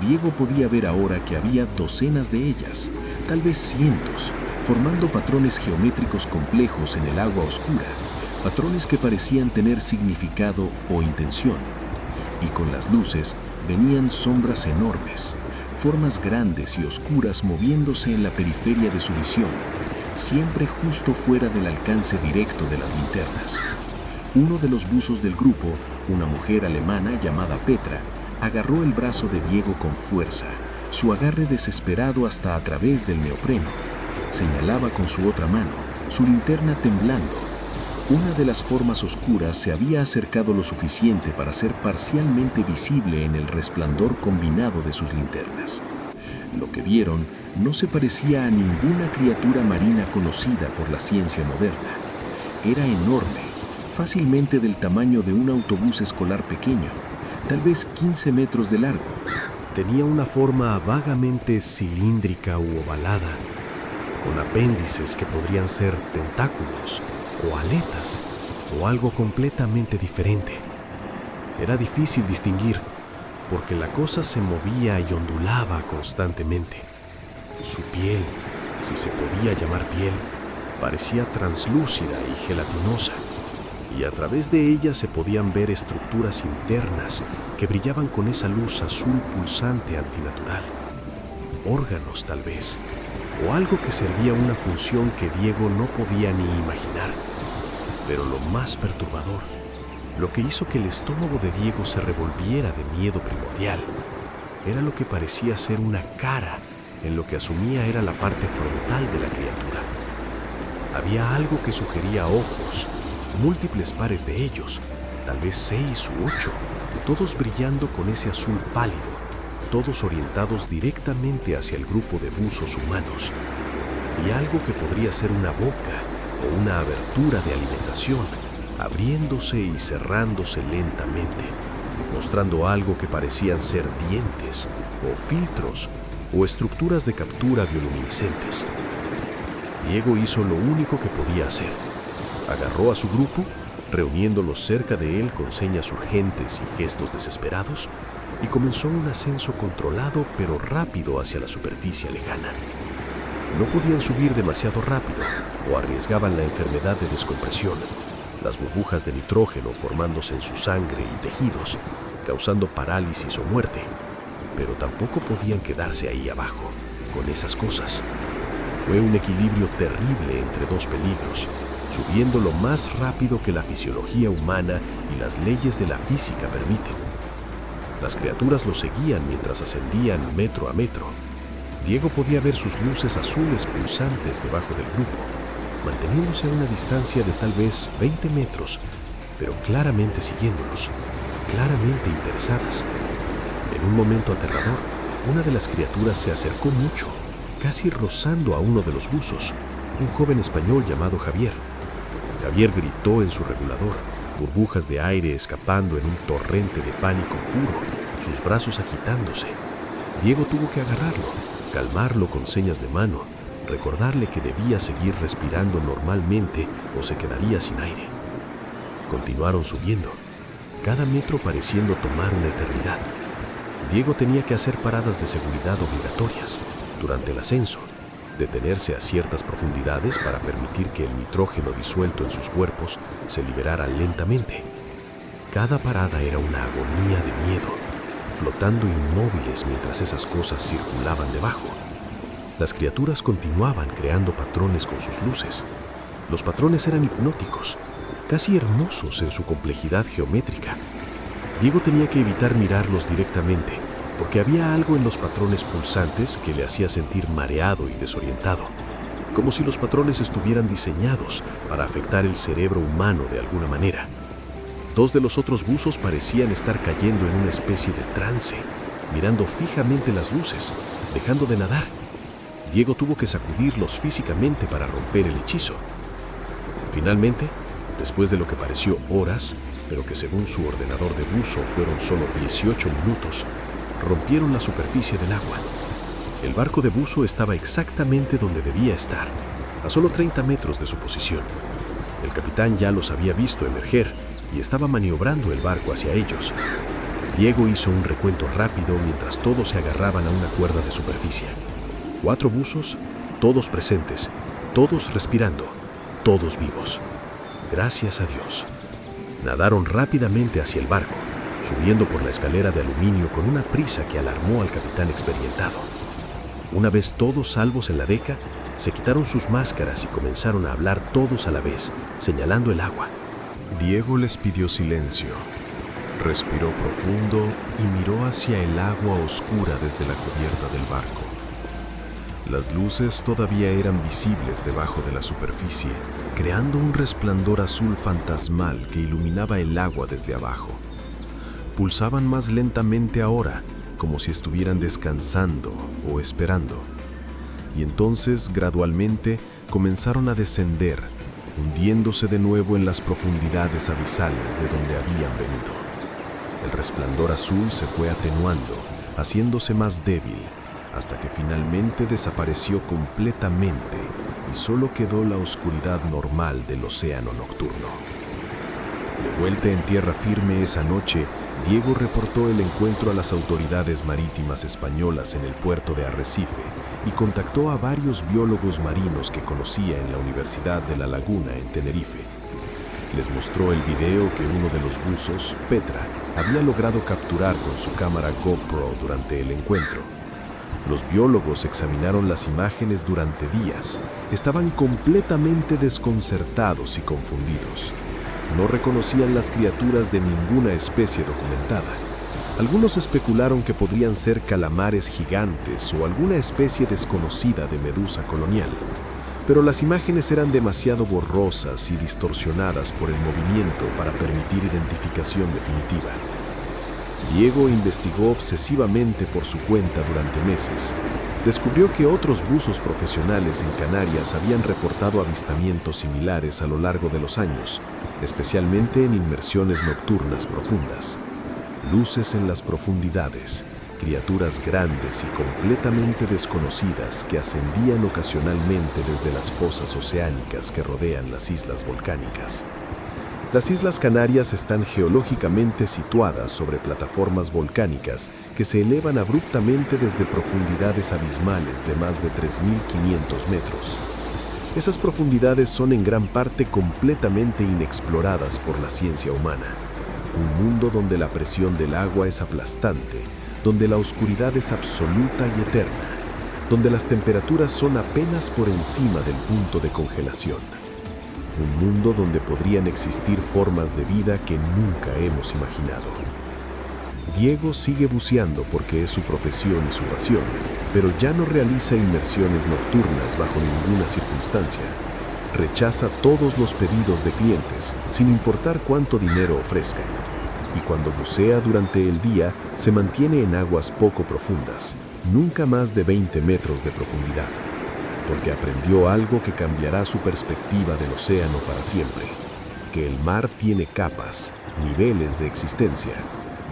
Diego podía ver ahora que había docenas de ellas, tal vez cientos, formando patrones geométricos complejos en el agua oscura, patrones que parecían tener significado o intención. Y con las luces venían sombras enormes, formas grandes y oscuras moviéndose en la periferia de su visión, siempre justo fuera del alcance directo de las linternas. Uno de los buzos del grupo, una mujer alemana llamada Petra, agarró el brazo de Diego con fuerza, su agarre desesperado hasta a través del neopreno. Señalaba con su otra mano, su linterna temblando. Una de las formas oscuras se había acercado lo suficiente para ser parcialmente visible en el resplandor combinado de sus linternas. Lo que vieron no se parecía a ninguna criatura marina conocida por la ciencia moderna. Era enorme, fácilmente del tamaño de un autobús escolar pequeño, tal vez 15 metros de largo. Tenía una forma vagamente cilíndrica u ovalada, con apéndices que podrían ser tentáculos o aletas o algo completamente diferente. Era difícil distinguir porque la cosa se movía y ondulaba constantemente. Su piel, si se podía llamar piel, parecía translúcida y gelatinosa, y a través de ella se podían ver estructuras internas que brillaban con esa luz azul pulsante antinatural. Órganos, tal vez, o algo que servía una función que Diego no podía ni imaginar. Pero lo más perturbador, lo que hizo que el estómago de Diego se revolviera de miedo primordial, era lo que parecía ser una cara en lo que asumía era la parte frontal de la criatura. Había algo que sugería ojos, múltiples pares de ellos, tal vez 6 u 8, todos brillando con ese azul pálido, todos orientados directamente hacia el grupo de buzos humanos, y algo que podría ser una boca o una abertura de alimentación, abriéndose y cerrándose lentamente, mostrando algo que parecían ser dientes o filtros o estructuras de captura bioluminiscentes. Diego hizo lo único que podía hacer. Agarró a su grupo, reuniéndolos cerca de él con señas urgentes y gestos desesperados, y comenzó un ascenso controlado pero rápido hacia la superficie lejana. No podían subir demasiado rápido o arriesgaban la enfermedad de descompresión, las burbujas de nitrógeno formándose en su sangre y tejidos, causando parálisis o muerte. Pero tampoco podían quedarse ahí abajo, con esas cosas. Fue un equilibrio terrible entre dos peligros, subiendo lo más rápido que la fisiología humana y las leyes de la física permiten. Las criaturas lo seguían mientras ascendían metro a metro. Diego podía ver sus luces azules pulsantes debajo del grupo, manteniéndose a una distancia de tal vez 20 metros, pero claramente siguiéndolos, claramente interesadas. En un momento aterrador, una de las criaturas se acercó mucho, casi rozando a uno de los buzos, un joven español llamado Javier. Javier gritó en su regulador, burbujas de aire escapando en un torrente de pánico puro, sus brazos agitándose. Diego tuvo que agarrarlo, calmarlo con señas de mano, recordarle que debía seguir respirando normalmente o se quedaría sin aire. Continuaron subiendo, cada metro pareciendo tomar una eternidad. Diego tenía que hacer paradas de seguridad obligatorias durante el ascenso, detenerse a ciertas profundidades para permitir que el nitrógeno disuelto en sus cuerpos se liberara lentamente. Cada parada era una agonía de miedo, flotando inmóviles mientras esas cosas circulaban debajo. Las criaturas continuaban creando patrones con sus luces. Los patrones eran hipnóticos, casi hermosos en su complejidad geométrica. Diego tenía que evitar mirarlos directamente, porque había algo en los patrones pulsantes que le hacía sentir mareado y desorientado, como si los patrones estuvieran diseñados para afectar el cerebro humano de alguna manera. Dos de los otros buzos parecían estar cayendo en una especie de trance, mirando fijamente las luces, dejando de nadar. Diego tuvo que sacudirlos físicamente para romper el hechizo. Finalmente, después de lo que pareció horas, pero que según su ordenador de buzo fueron solo 18 minutos, rompieron la superficie del agua. El barco de buzo estaba exactamente donde debía estar, a solo 30 metros de su posición. El capitán ya los había visto emerger y estaba maniobrando el barco hacia ellos. Diego hizo un recuento rápido mientras todos se agarraban a una cuerda de superficie. 4 buzos, todos presentes, todos respirando, todos vivos. Gracias a Dios. Nadaron rápidamente hacia el barco, subiendo por la escalera de aluminio con una prisa que alarmó al capitán experimentado. Una vez todos salvos en la deca, se quitaron sus máscaras y comenzaron a hablar todos a la vez, señalando el agua. Diego les pidió silencio. Respiró profundo y miró hacia el agua oscura desde la cubierta del barco. Las luces todavía eran visibles debajo de la superficie, creando un resplandor azul fantasmal que iluminaba el agua desde abajo. Pulsaban más lentamente ahora, como si estuvieran descansando o esperando. Y entonces, gradualmente, comenzaron a descender, hundiéndose de nuevo en las profundidades abisales de donde habían venido. El resplandor azul se fue atenuando, haciéndose más débil, hasta que finalmente desapareció completamente y solo quedó la oscuridad normal del océano nocturno. De vuelta en tierra firme esa noche, Diego reportó el encuentro a las autoridades marítimas españolas en el puerto de Arrecife y contactó a varios biólogos marinos que conocía en la Universidad de La Laguna en Tenerife. Les mostró el video que uno de los buzos, Petra, había logrado capturar con su cámara GoPro durante el encuentro. Los biólogos examinaron las imágenes durante días. Estaban completamente desconcertados y confundidos. No reconocían las criaturas de ninguna especie documentada. Algunos especularon que podrían ser calamares gigantes o alguna especie desconocida de medusa colonial, pero las imágenes eran demasiado borrosas y distorsionadas por el movimiento para permitir identificación definitiva. Diego investigó obsesivamente por su cuenta durante meses. Descubrió que otros buzos profesionales en Canarias habían reportado avistamientos similares a lo largo de los años, especialmente en inmersiones nocturnas profundas. Luces en las profundidades, criaturas grandes y completamente desconocidas que ascendían ocasionalmente desde las fosas oceánicas que rodean las islas volcánicas. Las Islas Canarias están geológicamente situadas sobre plataformas volcánicas que se elevan abruptamente desde profundidades abismales de más de 3.500 metros. Esas profundidades son en gran parte completamente inexploradas por la ciencia humana. Un mundo donde la presión del agua es aplastante, donde la oscuridad es absoluta y eterna, donde las temperaturas son apenas por encima del punto de congelación. Un mundo donde podrían existir formas de vida que nunca hemos imaginado. Diego sigue buceando porque es su profesión y su pasión, pero ya no realiza inmersiones nocturnas bajo ninguna circunstancia. Rechaza todos los pedidos de clientes, sin importar cuánto dinero ofrezcan. Y cuando bucea durante el día, se mantiene en aguas poco profundas, nunca más de 20 metros de profundidad, porque aprendió algo que cambiará su perspectiva del océano para siempre, que el mar tiene capas, niveles de existencia,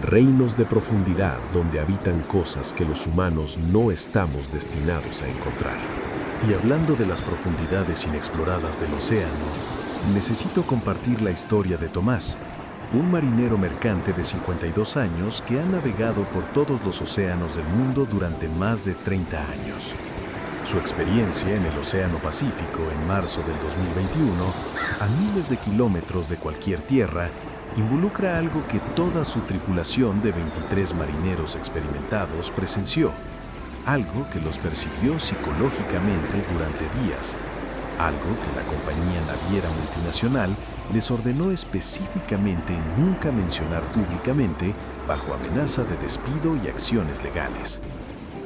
reinos de profundidad donde habitan cosas que los humanos no estamos destinados a encontrar. Y hablando de las profundidades inexploradas del océano, necesito compartir la historia de Tomás, un marinero mercante de 52 años que ha navegado por todos los océanos del mundo durante más de 30 años. Su experiencia en el Océano Pacífico en marzo del 2021, a miles de kilómetros de cualquier tierra, involucra algo que toda su tripulación de 23 marineros experimentados presenció, algo que los persiguió psicológicamente durante días, algo que la compañía naviera multinacional les ordenó específicamente nunca mencionar públicamente bajo amenaza de despido y acciones legales.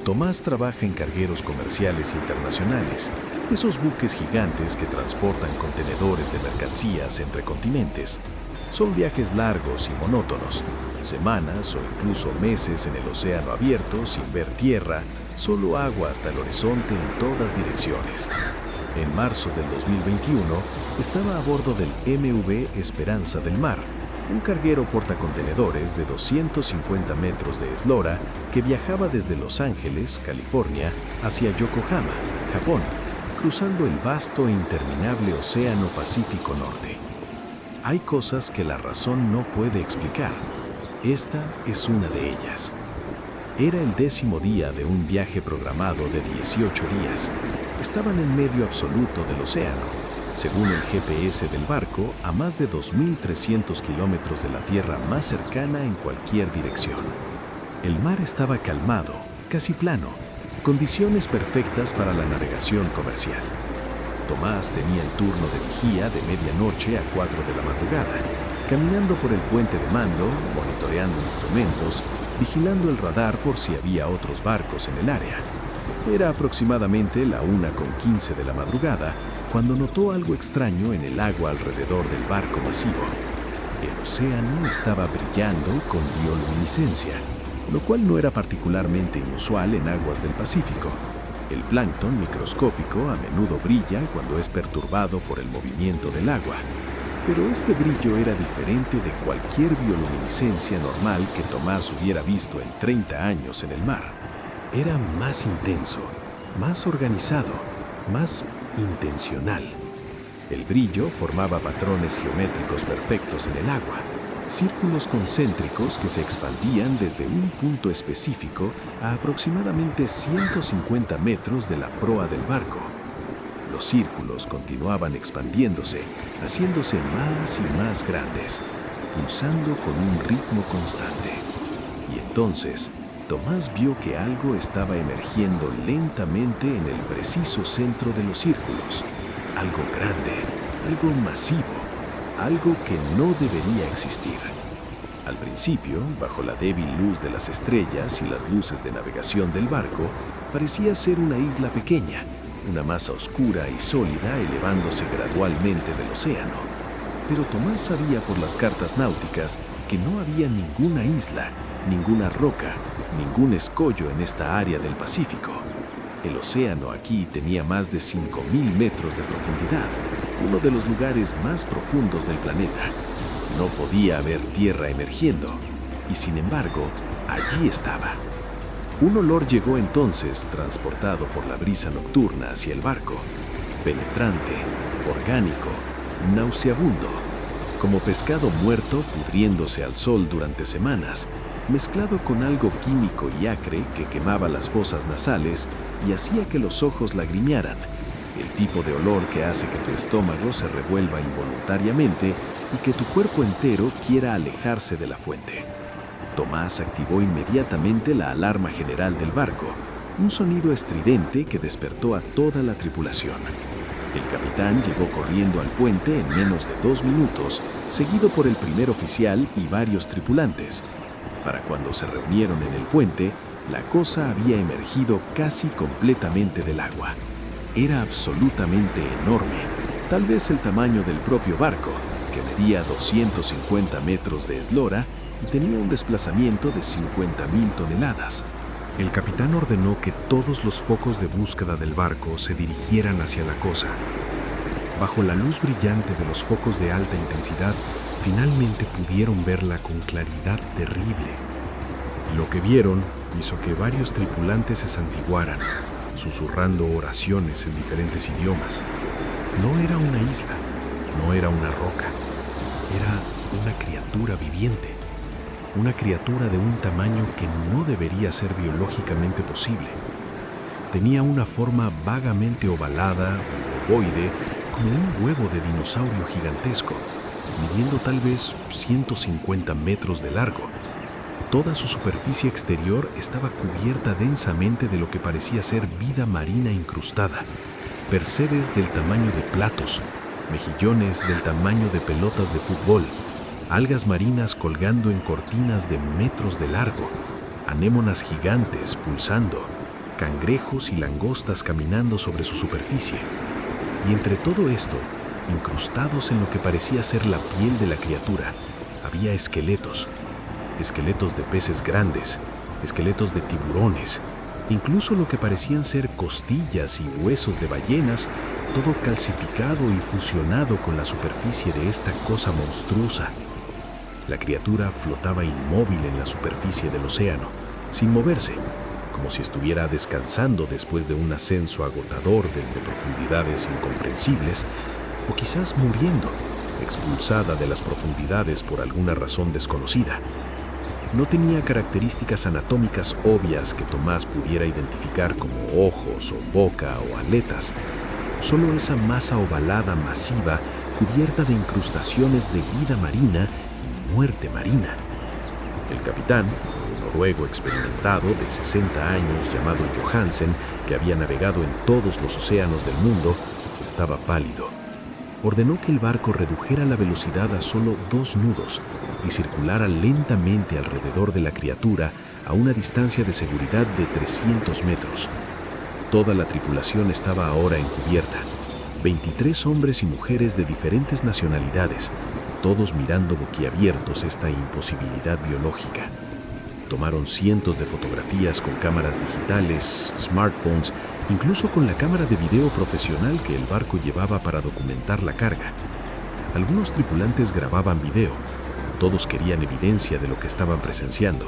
Tomás trabaja en cargueros comerciales internacionales, esos buques gigantes que transportan contenedores de mercancías entre continentes. Son viajes largos y monótonos, semanas o incluso meses en el océano abierto sin ver tierra, solo agua hasta el horizonte en todas direcciones. En marzo del 2021, estaba a bordo del MV Esperanza del Mar, un carguero portacontenedores de 250 metros de eslora que viajaba desde Los Ángeles, California, hacia Yokohama, Japón, cruzando el vasto e interminable Océano Pacífico Norte. Hay cosas que la razón no puede explicar. Esta es una de ellas. Era el 10º día de un viaje programado de 18 días. Estaban en medio absoluto del océano, según el GPS del barco, a más de 2.300 kilómetros de la tierra más cercana en cualquier dirección. El mar estaba calmado, casi plano, condiciones perfectas para la navegación comercial. Tomás tenía el turno de vigía de medianoche a 4 de la madrugada, caminando por el puente de mando, monitoreando instrumentos, vigilando el radar por si había otros barcos en el área. Era aproximadamente la 1:15 de la madrugada cuando notó algo extraño en el agua alrededor del barco masivo. El océano estaba brillando con bioluminiscencia, lo cual no era particularmente inusual en aguas del Pacífico. El plancton microscópico a menudo brilla cuando es perturbado por el movimiento del agua, pero este brillo era diferente de cualquier bioluminiscencia normal que Tomás hubiera visto en 30 años en el mar. Era más intenso, más organizado, más intencional. El brillo formaba patrones geométricos perfectos en el agua, círculos concéntricos que se expandían desde un punto específico a aproximadamente 150 metros de la proa del barco. Los círculos continuaban expandiéndose, haciéndose más y más grandes, pulsando con un ritmo constante. Y entonces, Tomás vio que algo estaba emergiendo lentamente en el preciso centro de los círculos. Algo grande, algo masivo, algo que no debería existir. Al principio, bajo la débil luz de las estrellas y las luces de navegación del barco, parecía ser una isla pequeña, una masa oscura y sólida elevándose gradualmente del océano. Pero Tomás sabía por las cartas náuticas que no había ninguna isla, ninguna roca, ningún escollo en esta área del Pacífico. El océano aquí tenía más de 5.000 metros de profundidad, uno de los lugares más profundos del planeta. No podía haber tierra emergiendo, y sin embargo, allí estaba. Un olor llegó entonces, transportado por la brisa nocturna hacia el barco, penetrante, orgánico, nauseabundo, como pescado muerto pudriéndose al sol durante semanas, mezclado con algo químico y acre que quemaba las fosas nasales y hacía que los ojos lagrimearan, el tipo de olor que hace que tu estómago se revuelva involuntariamente y que tu cuerpo entero quiera alejarse de la fuente. Tomás activó inmediatamente la alarma general del barco, un sonido estridente que despertó a toda la tripulación. El capitán llegó corriendo al puente en menos de 2 minutos, seguido por el primer oficial y varios tripulantes. Para cuando se reunieron en el puente, la cosa había emergido casi completamente del agua. Era absolutamente enorme, tal vez el tamaño del propio barco, que medía 250 metros de eslora y tenía un desplazamiento de 50.000 toneladas. El capitán ordenó que todos los focos de búsqueda del barco se dirigieran hacia la cosa. Bajo la luz brillante de los focos de alta intensidad, finalmente pudieron verla con claridad terrible. Y lo que vieron hizo que varios tripulantes se santiguaran, susurrando oraciones en diferentes idiomas. No era una isla, no era una roca, era una criatura viviente, una criatura de un tamaño que no debería ser biológicamente posible. Tenía una forma vagamente ovalada, ovoide, como un huevo de dinosaurio gigantesco, midiendo tal vez 150 metros de largo. Toda su superficie exterior estaba cubierta densamente de lo que parecía ser vida marina incrustada, percebes del tamaño de platos, mejillones del tamaño de pelotas de fútbol, algas marinas colgando en cortinas de metros de largo, anémonas gigantes pulsando, cangrejos y langostas caminando sobre su superficie. Y entre todo esto, incrustados en lo que parecía ser la piel de la criatura, había esqueletos de peces grandes, esqueletos de tiburones, incluso lo que parecían ser costillas y huesos de ballenas, todo calcificado y fusionado con la superficie de esta cosa monstruosa. La criatura flotaba inmóvil en la superficie del océano, sin moverse, como si estuviera descansando después de un ascenso agotador desde profundidades incomprensibles, o quizás muriendo, expulsada de las profundidades por alguna razón desconocida. No tenía características anatómicas obvias que Tomás pudiera identificar como ojos o boca o aletas, solo esa masa ovalada masiva cubierta de incrustaciones de vida marina y muerte marina. El capitán, un noruego experimentado de 60 años llamado Johansen, que había navegado en todos los océanos del mundo, estaba pálido. Ordenó que el barco redujera la velocidad a solo 2 nudos y circulara lentamente alrededor de la criatura a una distancia de seguridad de 300 metros. Toda la tripulación estaba ahora encubierta, 23 hombres y mujeres de diferentes nacionalidades, todos mirando boquiabiertos esta imposibilidad biológica. Tomaron cientos de fotografías con cámaras digitales, smartphones, incluso con la cámara de video profesional que el barco llevaba para documentar la carga. Algunos tripulantes grababan video. Todos querían evidencia de lo que estaban presenciando.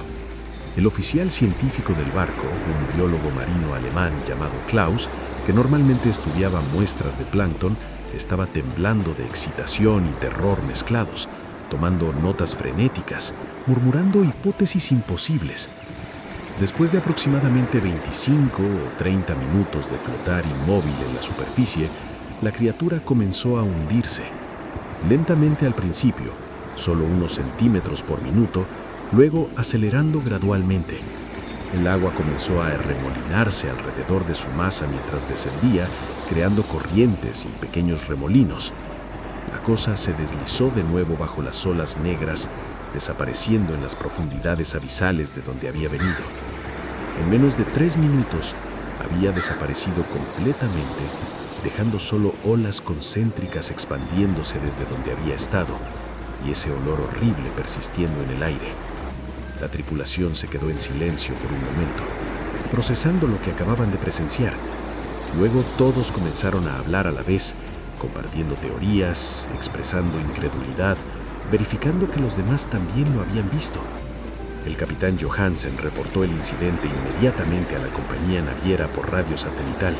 El oficial científico del barco, un biólogo marino alemán llamado Klaus, que normalmente estudiaba muestras de plancton, estaba temblando de excitación y terror mezclados, tomando notas frenéticas, murmurando hipótesis imposibles. Después de aproximadamente 25 o 30 minutos de flotar inmóvil en la superficie, la criatura comenzó a hundirse. Lentamente al principio, solo unos centímetros por minuto, luego acelerando gradualmente. El agua comenzó a arremolinarse alrededor de su masa mientras descendía, creando corrientes y pequeños remolinos. La cosa se deslizó de nuevo bajo las olas negras, desapareciendo en las profundidades abisales de donde había venido. En menos de 3 minutos había desaparecido completamente, dejando solo olas concéntricas expandiéndose desde donde había estado, y ese olor horrible persistiendo en el aire. La tripulación se quedó en silencio por un momento, procesando lo que acababan de presenciar. Luego todos comenzaron a hablar a la vez, compartiendo teorías, expresando incredulidad, verificando que los demás también lo habían visto. El capitán Johansen reportó el incidente inmediatamente a la compañía naviera por radio satelital,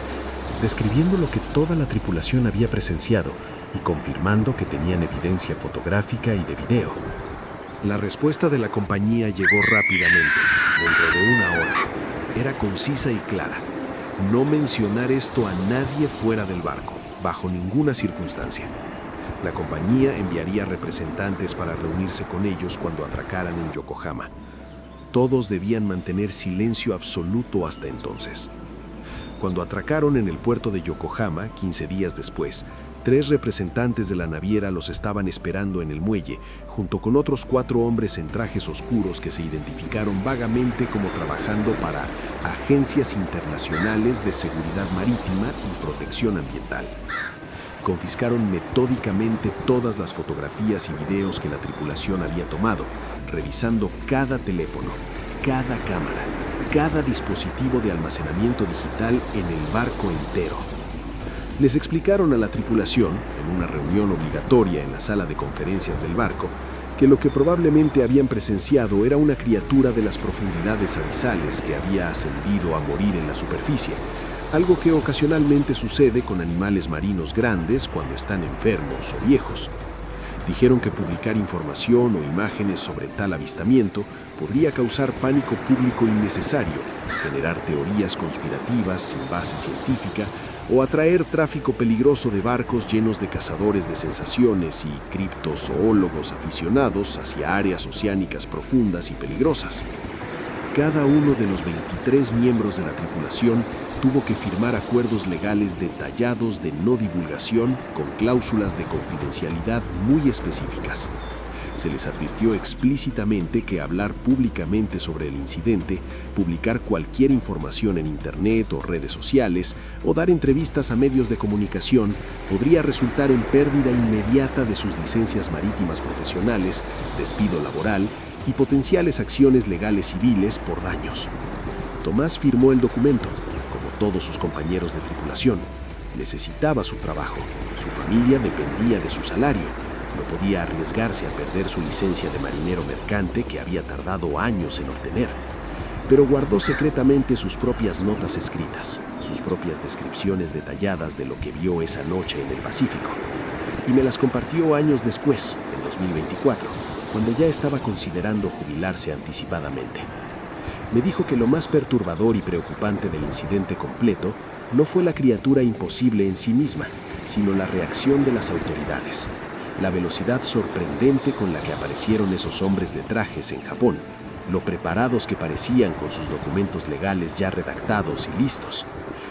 describiendo lo que toda la tripulación había presenciado y confirmando que tenían evidencia fotográfica y de video. La respuesta de la compañía llegó rápidamente, dentro de 1 hora. Era concisa y clara. No mencionar esto a nadie fuera del barco, bajo ninguna circunstancia. La compañía enviaría representantes para reunirse con ellos cuando atracaran en Yokohama. Todos debían mantener silencio absoluto hasta entonces. Cuando atracaron en el puerto de Yokohama, 15 días después, 3 representantes de la naviera los estaban esperando en el muelle, junto con otros 4 hombres en trajes oscuros que se identificaron vagamente como trabajando para agencias internacionales de seguridad marítima y protección ambiental. Confiscaron metódicamente todas las fotografías y videos que la tripulación había tomado, revisando cada teléfono, cada cámara, cada dispositivo de almacenamiento digital en el barco entero. Les explicaron a la tripulación, en una reunión obligatoria en la sala de conferencias del barco, que lo que probablemente habían presenciado era una criatura de las profundidades abisales que había ascendido a morir en la superficie, algo que ocasionalmente sucede con animales marinos grandes cuando están enfermos o viejos. Dijeron que publicar información o imágenes sobre tal avistamiento podría causar pánico público innecesario, generar teorías conspirativas sin base científica o atraer tráfico peligroso de barcos llenos de cazadores de sensaciones y criptozoólogos aficionados hacia áreas oceánicas profundas y peligrosas. Cada uno de los 23 miembros de la tripulación tuvo que firmar acuerdos legales detallados de no divulgación con cláusulas de confidencialidad muy específicas. Se les advirtió explícitamente que hablar públicamente sobre el incidente, publicar cualquier información en Internet o redes sociales o dar entrevistas a medios de comunicación podría resultar en pérdida inmediata de sus licencias marítimas profesionales, despido laboral y potenciales acciones legales civiles por daños. Tomás firmó el documento. Como todos sus compañeros de tripulación, necesitaba su trabajo, su familia dependía de su salario, no podía arriesgarse a perder su licencia de marinero mercante que había tardado años en obtener, pero guardó secretamente sus propias notas escritas, sus propias descripciones detalladas de lo que vio esa noche en el Pacífico, y me las compartió años después, en 2024, cuando ya estaba considerando jubilarse anticipadamente. Me dijo que lo más perturbador y preocupante del incidente completo no fue la criatura imposible en sí misma, sino la reacción de las autoridades. La velocidad sorprendente con la que aparecieron esos hombres de trajes en Japón, lo preparados que parecían con sus documentos legales ya redactados y listos,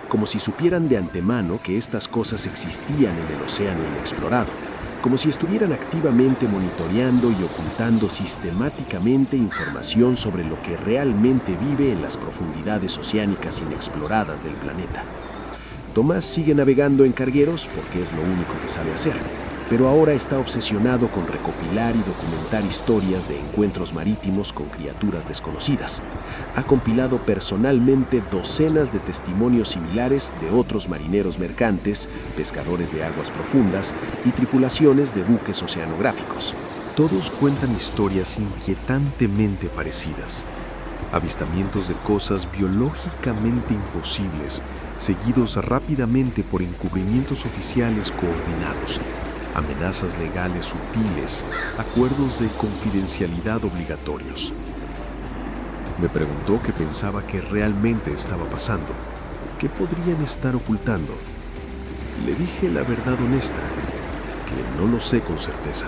como si supieran de antemano que estas cosas existían en el océano inexplorado, como si estuvieran activamente monitoreando y ocultando sistemáticamente información sobre lo que realmente vive en las profundidades oceánicas inexploradas del planeta. Tomás sigue navegando en cargueros porque es lo único que sabe hacer, pero ahora está obsesionado con recopilar y documentar historias de encuentros marítimos con criaturas desconocidas. Ha compilado personalmente docenas de testimonios similares de otros marineros mercantes, pescadores de aguas profundas y tripulaciones de buques oceanográficos. Todos cuentan historias inquietantemente parecidas. Avistamientos de cosas biológicamente imposibles, seguidos rápidamente por encubrimientos oficiales coordinados, amenazas legales sutiles, acuerdos de confidencialidad obligatorios. Me preguntó qué pensaba que realmente estaba pasando, qué podrían estar ocultando. Le dije la verdad honesta, que no lo sé con certeza,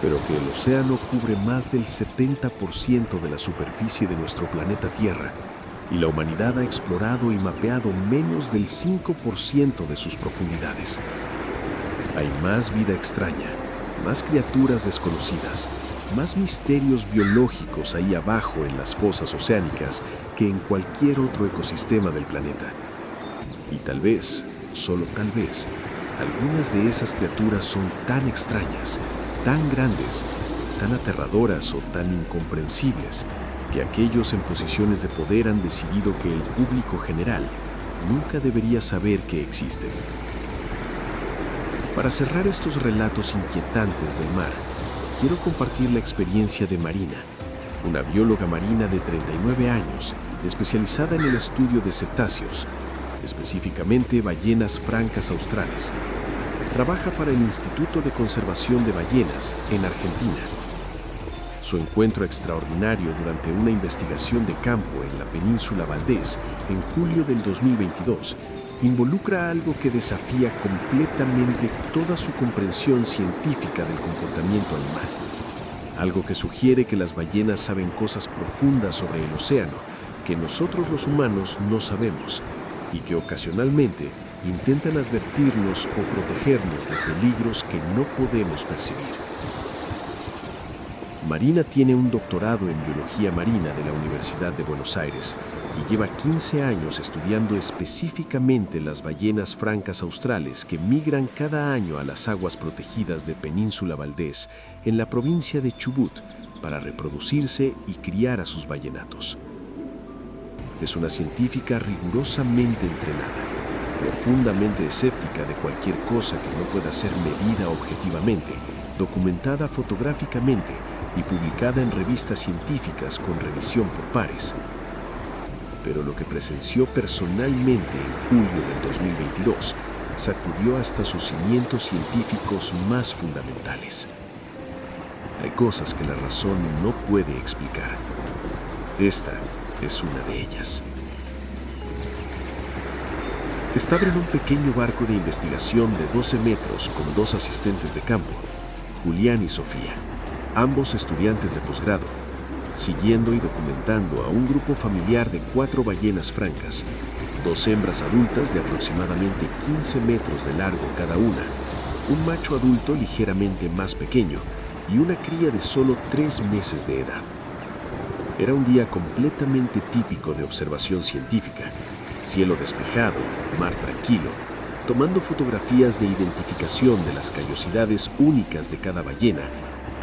pero que el océano cubre más del 70% de la superficie de nuestro planeta Tierra y la humanidad ha explorado y mapeado menos del 5% de sus profundidades. Hay más vida extraña, más criaturas desconocidas, más misterios biológicos ahí abajo en las fosas oceánicas que en cualquier otro ecosistema del planeta. Y tal vez, solo tal vez, algunas de esas criaturas son tan extrañas, tan grandes, tan aterradoras o tan incomprensibles que aquellos en posiciones de poder han decidido que el público general nunca debería saber que existen. Para cerrar estos relatos inquietantes del mar, quiero compartir la experiencia de Marina, una bióloga marina de 39 años, especializada en el estudio de cetáceos, específicamente ballenas francas australes. Trabaja para el Instituto de Conservación de Ballenas en Argentina. Su encuentro extraordinario durante una investigación de campo en la península Valdés en julio del 2022 involucra algo que desafía completamente toda su comprensión científica del comportamiento animal. Algo que sugiere que las ballenas saben cosas profundas sobre el océano que nosotros los humanos no sabemos y que ocasionalmente intentan advertirnos o protegernos de peligros que no podemos percibir. Marina tiene un doctorado en biología marina de la Universidad de Buenos Aires y lleva 15 años estudiando específicamente las ballenas francas australes que migran cada año a las aguas protegidas de Península Valdés en la provincia de Chubut para reproducirse y criar a sus ballenatos. Es una científica rigurosamente entrenada, profundamente escéptica de cualquier cosa que no pueda ser medida objetivamente, documentada fotográficamente y publicada en revistas científicas con revisión por pares. pero lo que presenció personalmente en julio del 2022 sacudió hasta sus cimientos científicos más fundamentales. Hay cosas que la razón no puede explicar. Esta es una de ellas. Estaba en un pequeño barco de investigación de 12 metros con 2 asistentes de campo, Julián y Sofía, ambos estudiantes de posgrado, siguiendo y documentando a un grupo familiar de 4 ballenas francas, 2 hembras adultas de aproximadamente 15 metros de largo cada una, un macho adulto ligeramente más pequeño y una cría de solo 3 meses de edad. Era un día completamente típico de observación científica. Cielo despejado, mar tranquilo, tomando fotografías de identificación de las callosidades únicas de cada ballena,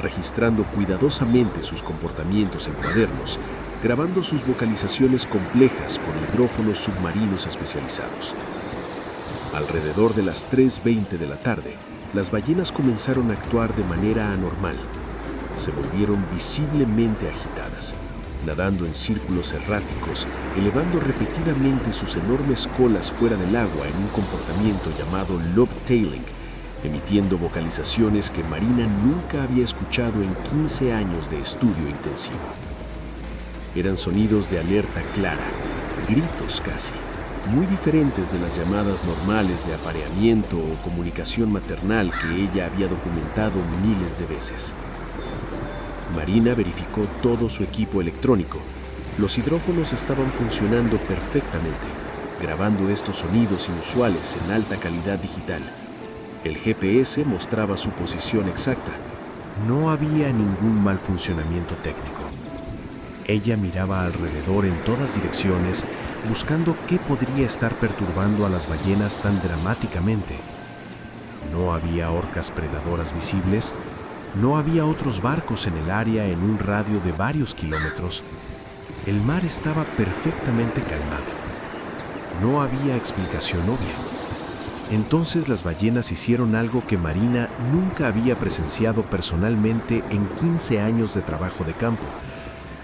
registrando cuidadosamente sus comportamientos en cuadernos, grabando sus vocalizaciones complejas con hidrófonos submarinos especializados. Alrededor de las 3:20 de la tarde, las ballenas comenzaron a actuar de manera anormal. Se volvieron visiblemente agitadas, nadando en círculos erráticos, elevando repetidamente sus enormes colas fuera del agua en un comportamiento llamado lobtailing, emitiendo vocalizaciones que Marina nunca había escuchado en 15 años de estudio intensivo. Eran sonidos de alerta clara, gritos casi, muy diferentes de las llamadas normales de apareamiento o comunicación maternal que ella había documentado miles de veces. Marina verificó todo su equipo electrónico. Los hidrófonos estaban funcionando perfectamente, grabando estos sonidos inusuales en alta calidad digital. El GPS mostraba su posición exacta. No había ningún mal funcionamiento técnico. Ella miraba alrededor en todas direcciones, buscando qué podría estar perturbando a las ballenas tan dramáticamente. No había orcas predadoras visibles. No había otros barcos en el área en un radio de varios kilómetros. El mar estaba perfectamente calmado. No había explicación obvia. Entonces las ballenas hicieron algo que Marina nunca había presenciado personalmente en 15 años de trabajo de campo,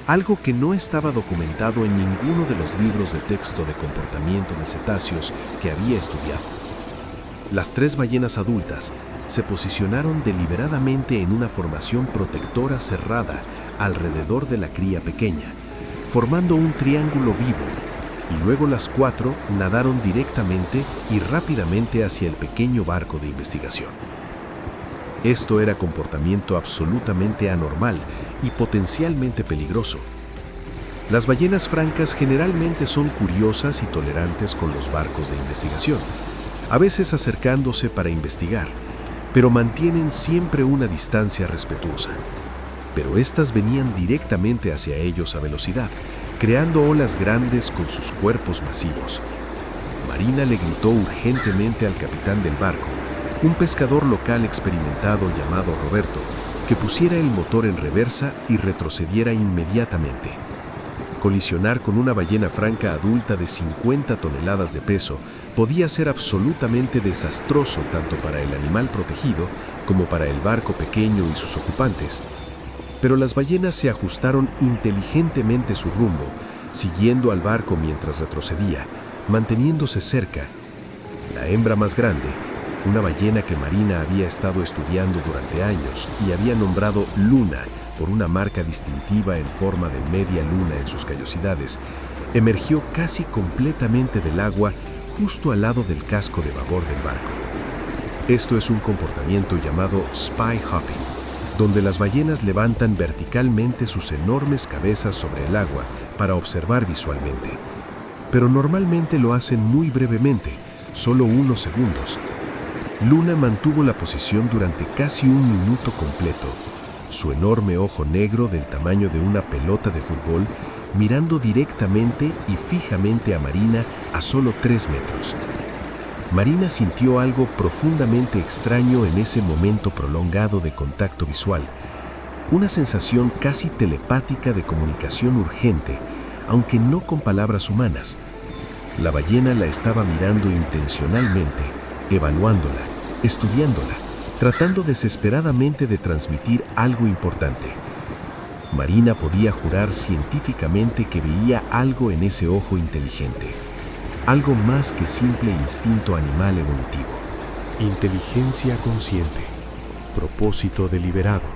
algo que no estaba documentado en ninguno de los libros de texto de comportamiento de cetáceos que había estudiado. Las 3 ballenas adultas se posicionaron deliberadamente en una formación protectora cerrada alrededor de la cría pequeña, formando un triángulo vivo, y luego las 4 nadaron directamente y rápidamente hacia el pequeño barco de investigación. Esto era comportamiento absolutamente anormal y potencialmente peligroso. Las ballenas francas generalmente son curiosas y tolerantes con los barcos de investigación, a veces acercándose para investigar, pero mantienen siempre una distancia respetuosa. Pero estas venían directamente hacia ellos a velocidad, creando olas grandes con sus cuerpos masivos. Marina le gritó urgentemente al capitán del barco, un pescador local experimentado llamado Roberto, que pusiera el motor en reversa y retrocediera inmediatamente. Colisionar con una ballena franca adulta de 50 toneladas de peso podía ser absolutamente desastroso tanto para el animal protegido como para el barco pequeño y sus ocupantes. Pero las ballenas se ajustaron inteligentemente su rumbo, siguiendo al barco mientras retrocedía, manteniéndose cerca. La hembra más grande, una ballena que Marina había estado estudiando durante años y había nombrado Luna por una marca distintiva en forma de media luna en sus callosidades, emergió casi completamente del agua justo al lado del casco de babor del barco. Esto es un comportamiento llamado spy hopping, donde las ballenas levantan verticalmente sus enormes cabezas sobre el agua para observar visualmente. Pero normalmente lo hacen muy brevemente, solo unos segundos. Luna mantuvo la posición durante casi un minuto completo, su enorme ojo negro del tamaño de una pelota de fútbol mirando directamente y fijamente a Marina a solo 3 metros. Marina sintió algo profundamente extraño en ese momento prolongado de contacto visual, una sensación casi telepática de comunicación urgente, aunque no con palabras humanas. La ballena la estaba mirando intencionalmente, evaluándola, estudiándola, tratando desesperadamente de transmitir algo importante. Marina podía jurar científicamente que veía algo en ese ojo inteligente, algo más que simple instinto animal evolutivo. Inteligencia consciente, propósito deliberado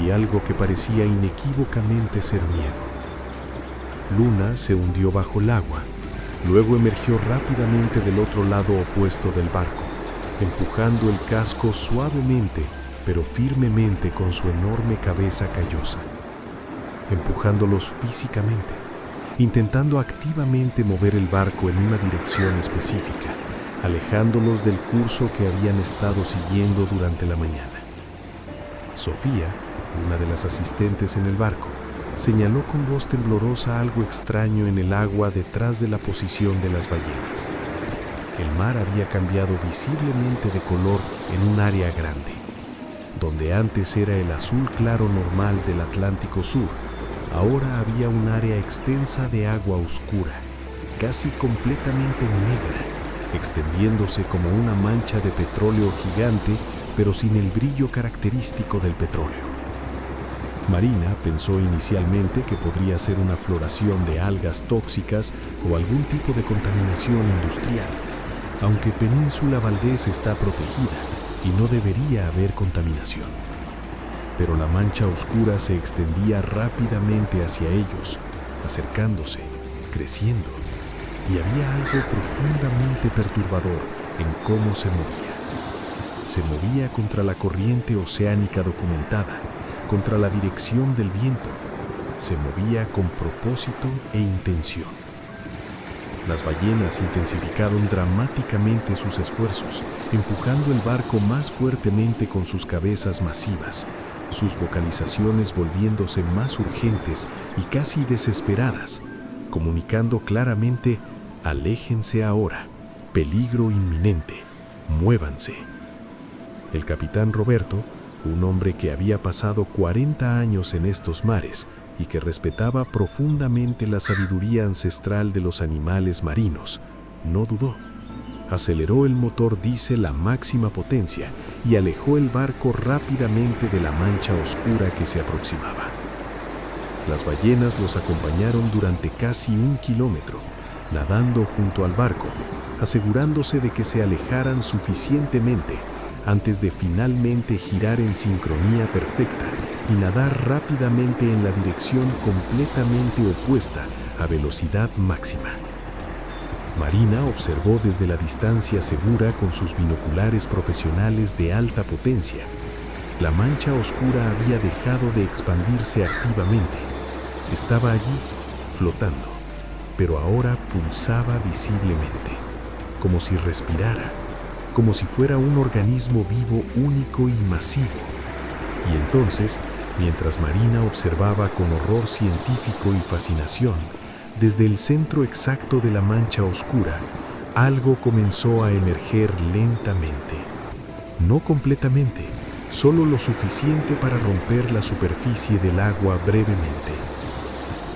y algo que parecía inequívocamente ser miedo. Luna se hundió bajo el agua, luego emergió rápidamente del otro lado opuesto del barco, empujando el casco suavemente pero firmemente con su enorme cabeza callosa, empujándolos físicamente, intentando activamente mover el barco en una dirección específica, alejándolos del curso que habían estado siguiendo durante la mañana. Sofía, una de las asistentes en el barco, señaló con voz temblorosa algo extraño en el agua detrás de la posición de las ballenas. El mar había cambiado visiblemente de color en un área grande. Donde antes era el azul claro normal del Atlántico Sur, ahora había un área extensa de agua oscura, casi completamente negra, extendiéndose como una mancha de petróleo gigante, pero sin el brillo característico del petróleo. Marina pensó inicialmente que podría ser una floración de algas tóxicas o algún tipo de contaminación industrial, aunque Península Valdés está protegida y no debería haber contaminación. Pero la mancha oscura se extendía rápidamente hacia ellos, acercándose, creciendo, y había algo profundamente perturbador en cómo se movía. Se movía contra la corriente oceánica documentada, contra la dirección del viento. Se movía con propósito e intención. Las ballenas intensificaron dramáticamente sus esfuerzos, empujando el barco más fuertemente con sus cabezas masivas, sus vocalizaciones volviéndose más urgentes y casi desesperadas, comunicando claramente: aléjense ahora, peligro inminente, muévanse. El capitán Roberto, un hombre que había pasado 40 años en estos mares y que respetaba profundamente la sabiduría ancestral de los animales marinos, no dudó. Aceleró el motor diésel a máxima potencia y alejó el barco rápidamente de la mancha oscura que se aproximaba. Las ballenas los acompañaron durante casi 1 kilómetro, nadando junto al barco, asegurándose de que se alejaran suficientemente antes de finalmente girar en sincronía perfecta y nadar rápidamente en la dirección completamente opuesta a velocidad máxima. Marina observó desde la distancia segura con sus binoculares profesionales de alta potencia. La mancha oscura había dejado de expandirse activamente. Estaba allí, flotando, pero ahora pulsaba visiblemente, como si respirara, como si fuera un organismo vivo único y masivo. Y entonces, mientras Marina observaba con horror científico y fascinación, desde el centro exacto de la mancha oscura, algo comenzó a emerger lentamente. No completamente, solo lo suficiente para romper la superficie del agua brevemente.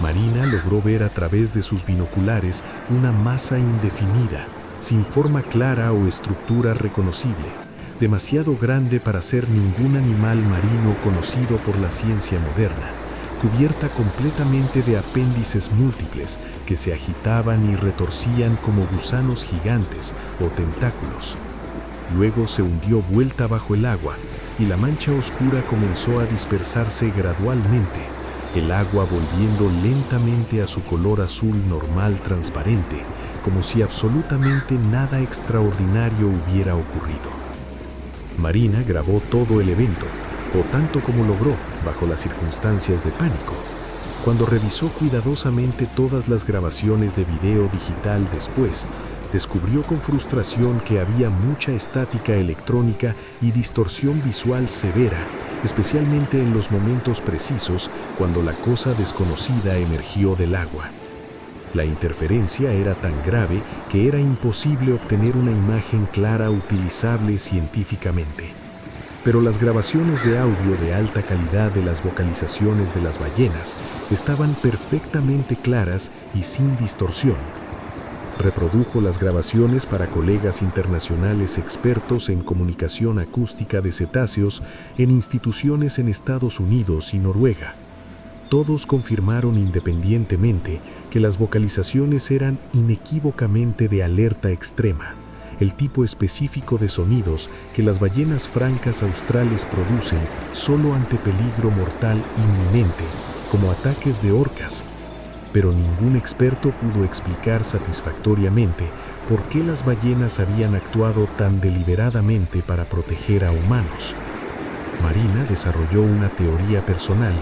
Marina logró ver a través de sus binoculares una masa indefinida, sin forma clara o estructura reconocible, demasiado grande para ser ningún animal marino conocido por la ciencia moderna, cubierta completamente de apéndices múltiples que se agitaban y retorcían como gusanos gigantes o tentáculos. Luego se hundió vuelta bajo el agua y la mancha oscura comenzó a dispersarse gradualmente, el agua volviendo lentamente a su color azul normal transparente, como si absolutamente nada extraordinario hubiera ocurrido. Marina grabó todo el evento, o tanto como logró, bajo las circunstancias de pánico. Cuando revisó cuidadosamente todas las grabaciones de video digital después, descubrió con frustración que había mucha estática electrónica y distorsión visual severa, especialmente en los momentos precisos cuando la cosa desconocida emergió del agua. La interferencia era tan grave que era imposible obtener una imagen clara utilizable científicamente. Pero las grabaciones de audio de alta calidad de las vocalizaciones de las ballenas estaban perfectamente claras y sin distorsión. Reprodujo las grabaciones para colegas internacionales expertos en comunicación acústica de cetáceos en instituciones en Estados Unidos y Noruega. Todos confirmaron independientemente que las vocalizaciones eran inequívocamente de alerta extrema, el tipo específico de sonidos que las ballenas francas australes producen solo ante peligro mortal inminente, como ataques de orcas. Pero ningún experto pudo explicar satisfactoriamente por qué las ballenas habían actuado tan deliberadamente para proteger a humanos. Marina desarrolló una teoría personal,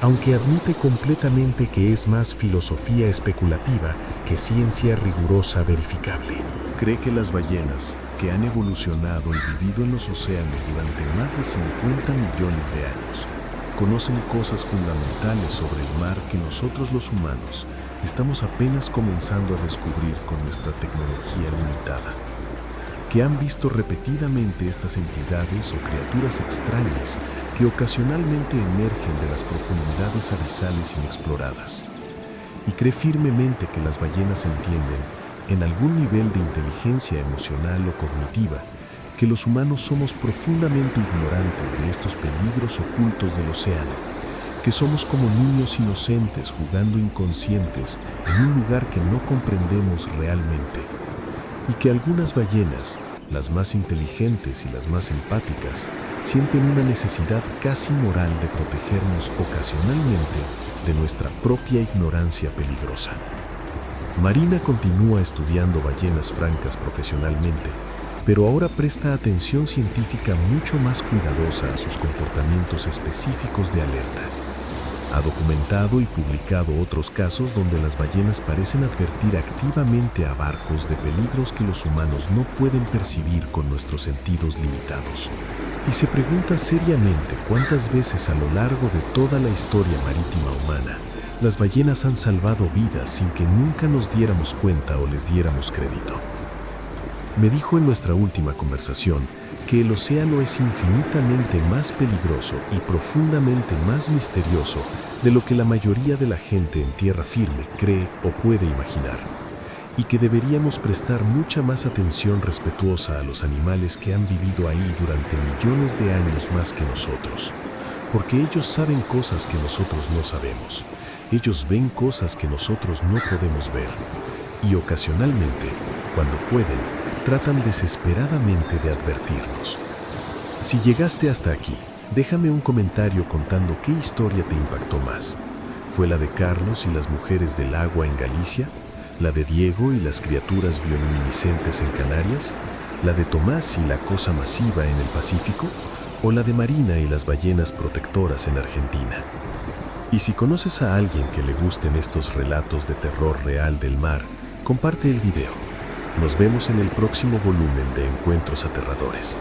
aunque admite completamente que es más filosofía especulativa que ciencia rigurosa verificable. Cree que las ballenas, que han evolucionado y vivido en los océanos durante más de 50 millones de años, conocen cosas fundamentales sobre el mar que nosotros los humanos estamos apenas comenzando a descubrir con nuestra tecnología limitada. Que han visto repetidamente estas entidades o criaturas extrañas que ocasionalmente emergen de las profundidades abisales inexploradas. Y cree firmemente que las ballenas entienden, en algún nivel de inteligencia emocional o cognitiva, que los humanos somos profundamente ignorantes de estos peligros ocultos del océano, que somos como niños inocentes jugando inconscientes en un lugar que no comprendemos realmente, y que algunas ballenas, las más inteligentes y las más empáticas, sienten una necesidad casi moral de protegernos ocasionalmente de nuestra propia ignorancia peligrosa. Marina continúa estudiando ballenas francas profesionalmente, pero ahora presta atención científica mucho más cuidadosa a sus comportamientos específicos de alerta. Ha documentado y publicado otros casos donde las ballenas parecen advertir activamente a barcos de peligros que los humanos no pueden percibir con nuestros sentidos limitados. Y se pregunta seriamente cuántas veces a lo largo de toda la historia marítima humana, las ballenas han salvado vidas sin que nunca nos diéramos cuenta o les diéramos crédito. Me dijo en nuestra última conversación que el océano es infinitamente más peligroso y profundamente más misterioso de lo que la mayoría de la gente en tierra firme cree o puede imaginar, y que deberíamos prestar mucha más atención respetuosa a los animales que han vivido ahí durante millones de años más que nosotros, porque ellos saben cosas que nosotros no sabemos, ellos ven cosas que nosotros no podemos ver, y ocasionalmente, cuando pueden, tratan desesperadamente de advertirnos. Si llegaste hasta aquí, déjame un comentario contando qué historia te impactó más. ¿Fue la de Carlos y las mujeres del agua en Galicia? ¿La de Diego y las criaturas bioluminiscentes en Canarias? ¿La de Tomás y la cosa masiva en el Pacífico? ¿O la de Marina y las ballenas protectoras en Argentina? Y si conoces a alguien que le gusten estos relatos de terror real del mar, comparte el video. Nos vemos en el próximo volumen de Encuentros Aterradores.